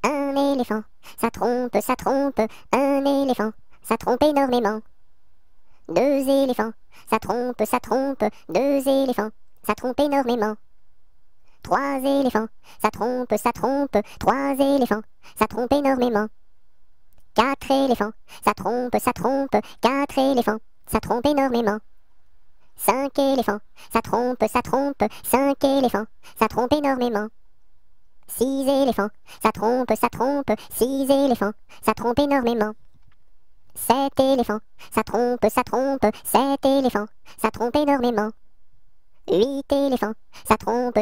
Un éléphant, ça trompe, un éléphant, ça trompe énormément. Deux éléphants, ça trompe, deux éléphants, ça trompe énormément. Trois éléphants, ça trompe, trois éléphants, ça trompe énormément. Quatre éléphants, ça trompe, quatre éléphants, ça trompe énormément. Cinq éléphants, ça trompe, cinq éléphants, ça trompe énormément. Six éléphants, ça trompe, six éléphants, ça trompe énormément. Sept éléphants, ça trompe, sept éléphants, ça trompe énormément. Huit éléphants, ça trompe,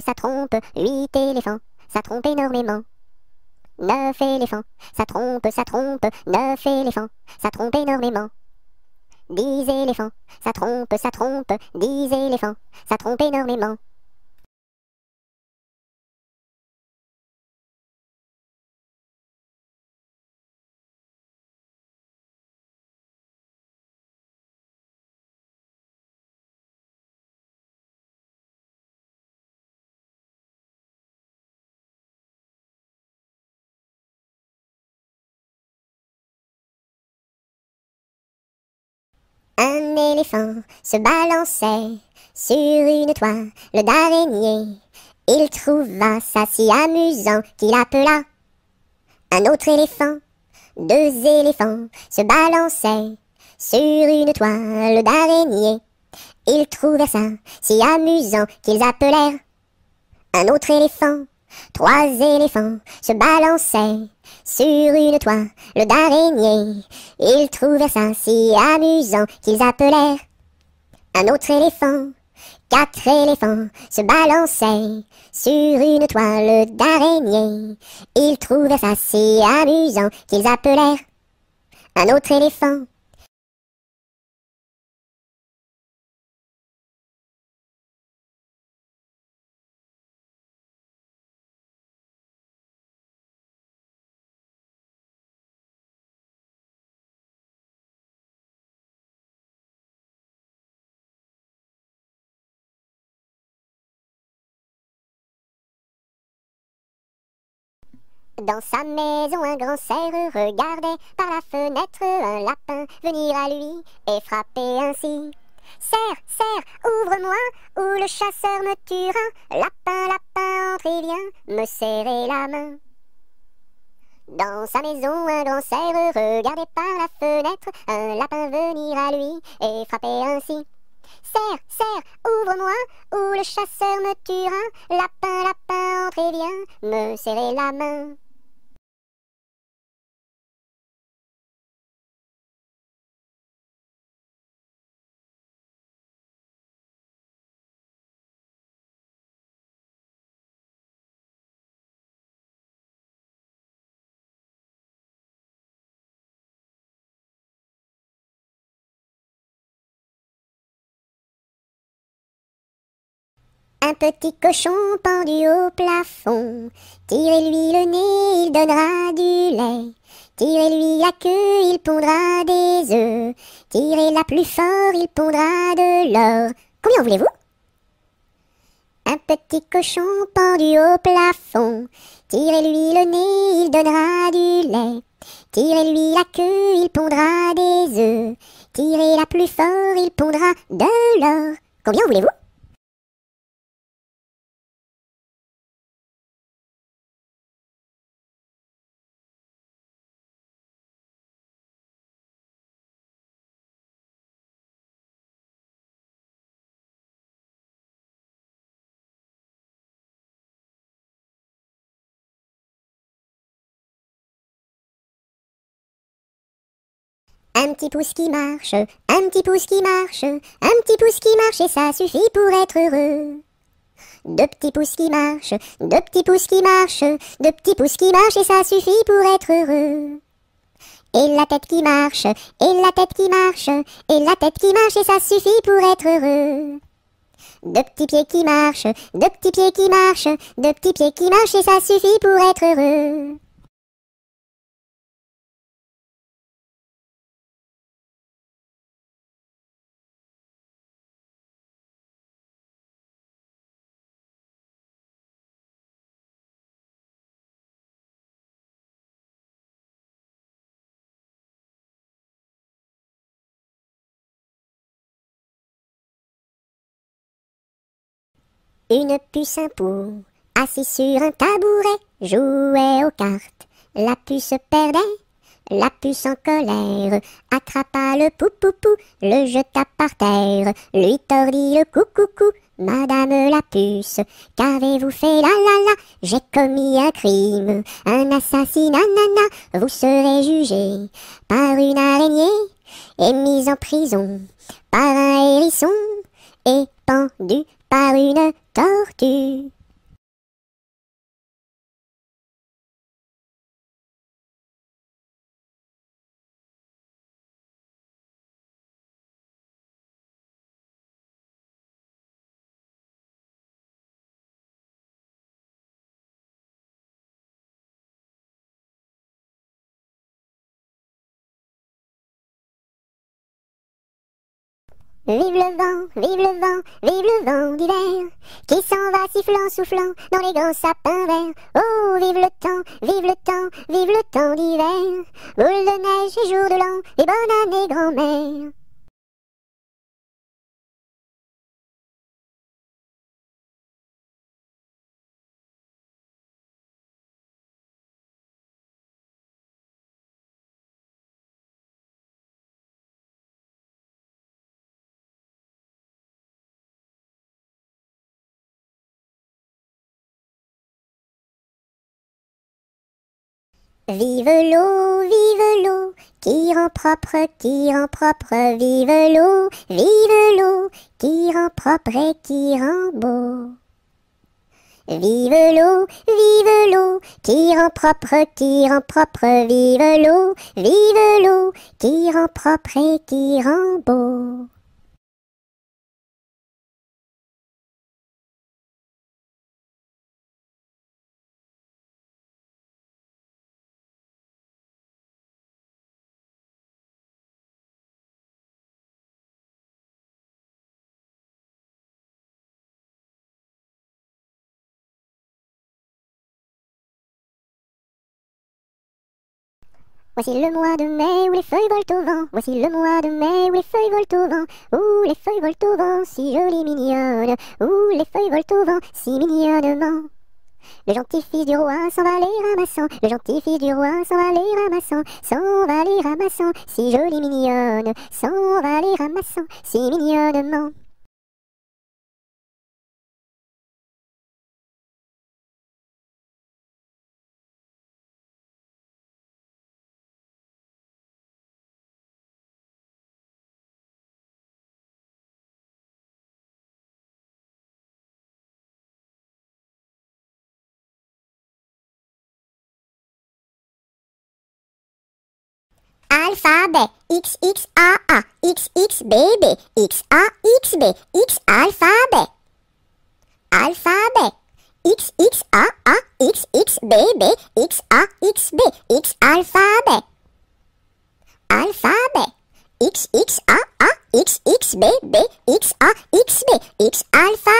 huit éléphants, ça trompe énormément. Neuf éléphants, ça trompe, neuf éléphants, ça trompe énormément. 10 éléphants, ça trompe, 10 éléphants, ça trompe énormément. Un éléphant se balançait sur une toile d'araignée. Il trouva ça si amusant qu'il appela un autre éléphant. Deux éléphants se balançaient sur une toile d'araignée. Ils trouvèrent ça si amusant qu'ils appelèrent un autre éléphant. Trois éléphants se balançaient sur une toile d'araignée. Ils trouvèrent ça si amusant qu'ils appelèrent un autre éléphant. Quatre éléphants se balançaient sur une toile d'araignée. Ils trouvèrent ça si amusant qu'ils appelèrent un autre éléphant. Dans sa maison, un grand cerf regardait par la fenêtre un lapin venir à lui et frapper ainsi. Cerf, cerf, ouvre-moi, ou le chasseur me tuera. Lapin, lapin, entre et viens me serrer la main. Dans sa maison, un grand cerf regardait par la fenêtre un lapin venir à lui et frapper ainsi. Cerf, cerf, ouvre-moi, ou le chasseur me tuera. Lapin, lapin, entre et viens me serrer la main. Un petit cochon pendu au plafond, tirez-lui le nez, il donnera du lait. Tirez-lui la queue, il pondra des œufs. Tirez-la plus fort, il pondra de l'or. Combien voulez-vous? Un petit cochon pendu au plafond, tirez-lui le nez, il donnera du lait. Tirez-lui la queue, il pondra des œufs. Tirez-la plus fort, il pondra de l'or. Combien voulez-vous? Un petit pouce qui marche, un petit pouce qui marche, un petit pouce qui marche et ça suffit pour être heureux. Deux petits pouces qui marchent, deux petits pouces qui marchent, deux petits pouces qui marchent et ça suffit pour être heureux. Et la tête qui marche, et la tête qui marche, et la tête qui marche et ça suffit pour être heureux. Deux petits pieds qui marchent, deux petits pieds qui marchent, deux petits pieds qui marchent et ça suffit pour être heureux. Une puce, un pou, assis sur un tabouret, jouait aux cartes. La puce perdait, la puce en colère, attrapa le pou-pou-pou, le jeta par terre, lui tordit le cou-cou-cou. Madame la puce, qu'avez-vous fait là là là? J'ai commis un crime, un assassinat, nana. Vous serez jugé par une araignée et mise en prison par un hérisson et pendu par une tortue. Vive le vent, vive le vent, vive le vent d'hiver, qui s'en va sifflant, soufflant dans les grands sapins verts. Oh, vive le temps, vive le temps, vive le temps d'hiver, boule de neige et jour de l'an, et bonne année grand-mère. Vive l'eau, qui rend propre, vive l'eau, qui rend propre et qui rend beau. Vive l'eau, qui rend propre, vive l'eau, qui rend propre et qui rend beau. Voici le mois de mai où les feuilles volent au vent. Voici le mois de mai où les feuilles volent au vent. Où les feuilles volent au vent, si jolies mignonnes. Où les feuilles volent au vent, si mignonnement. Le gentil fils du roi s'en va les ramassant. Le gentil fils du roi s'en va les ramassant. S'en va les ramassant, si jolie mignonne. S'en va les ramassant, si mignonnement. Alphabet, X, X, A, A, X, X, B, B, X, A, X, B, X, alphabet. Alphabet, X, X, A, A, X, X, B, B, X, A, X, B, X, alphabet. Alphabet, X, X, A, A, X, X, B, B, X, A, X, B, X, alphabet.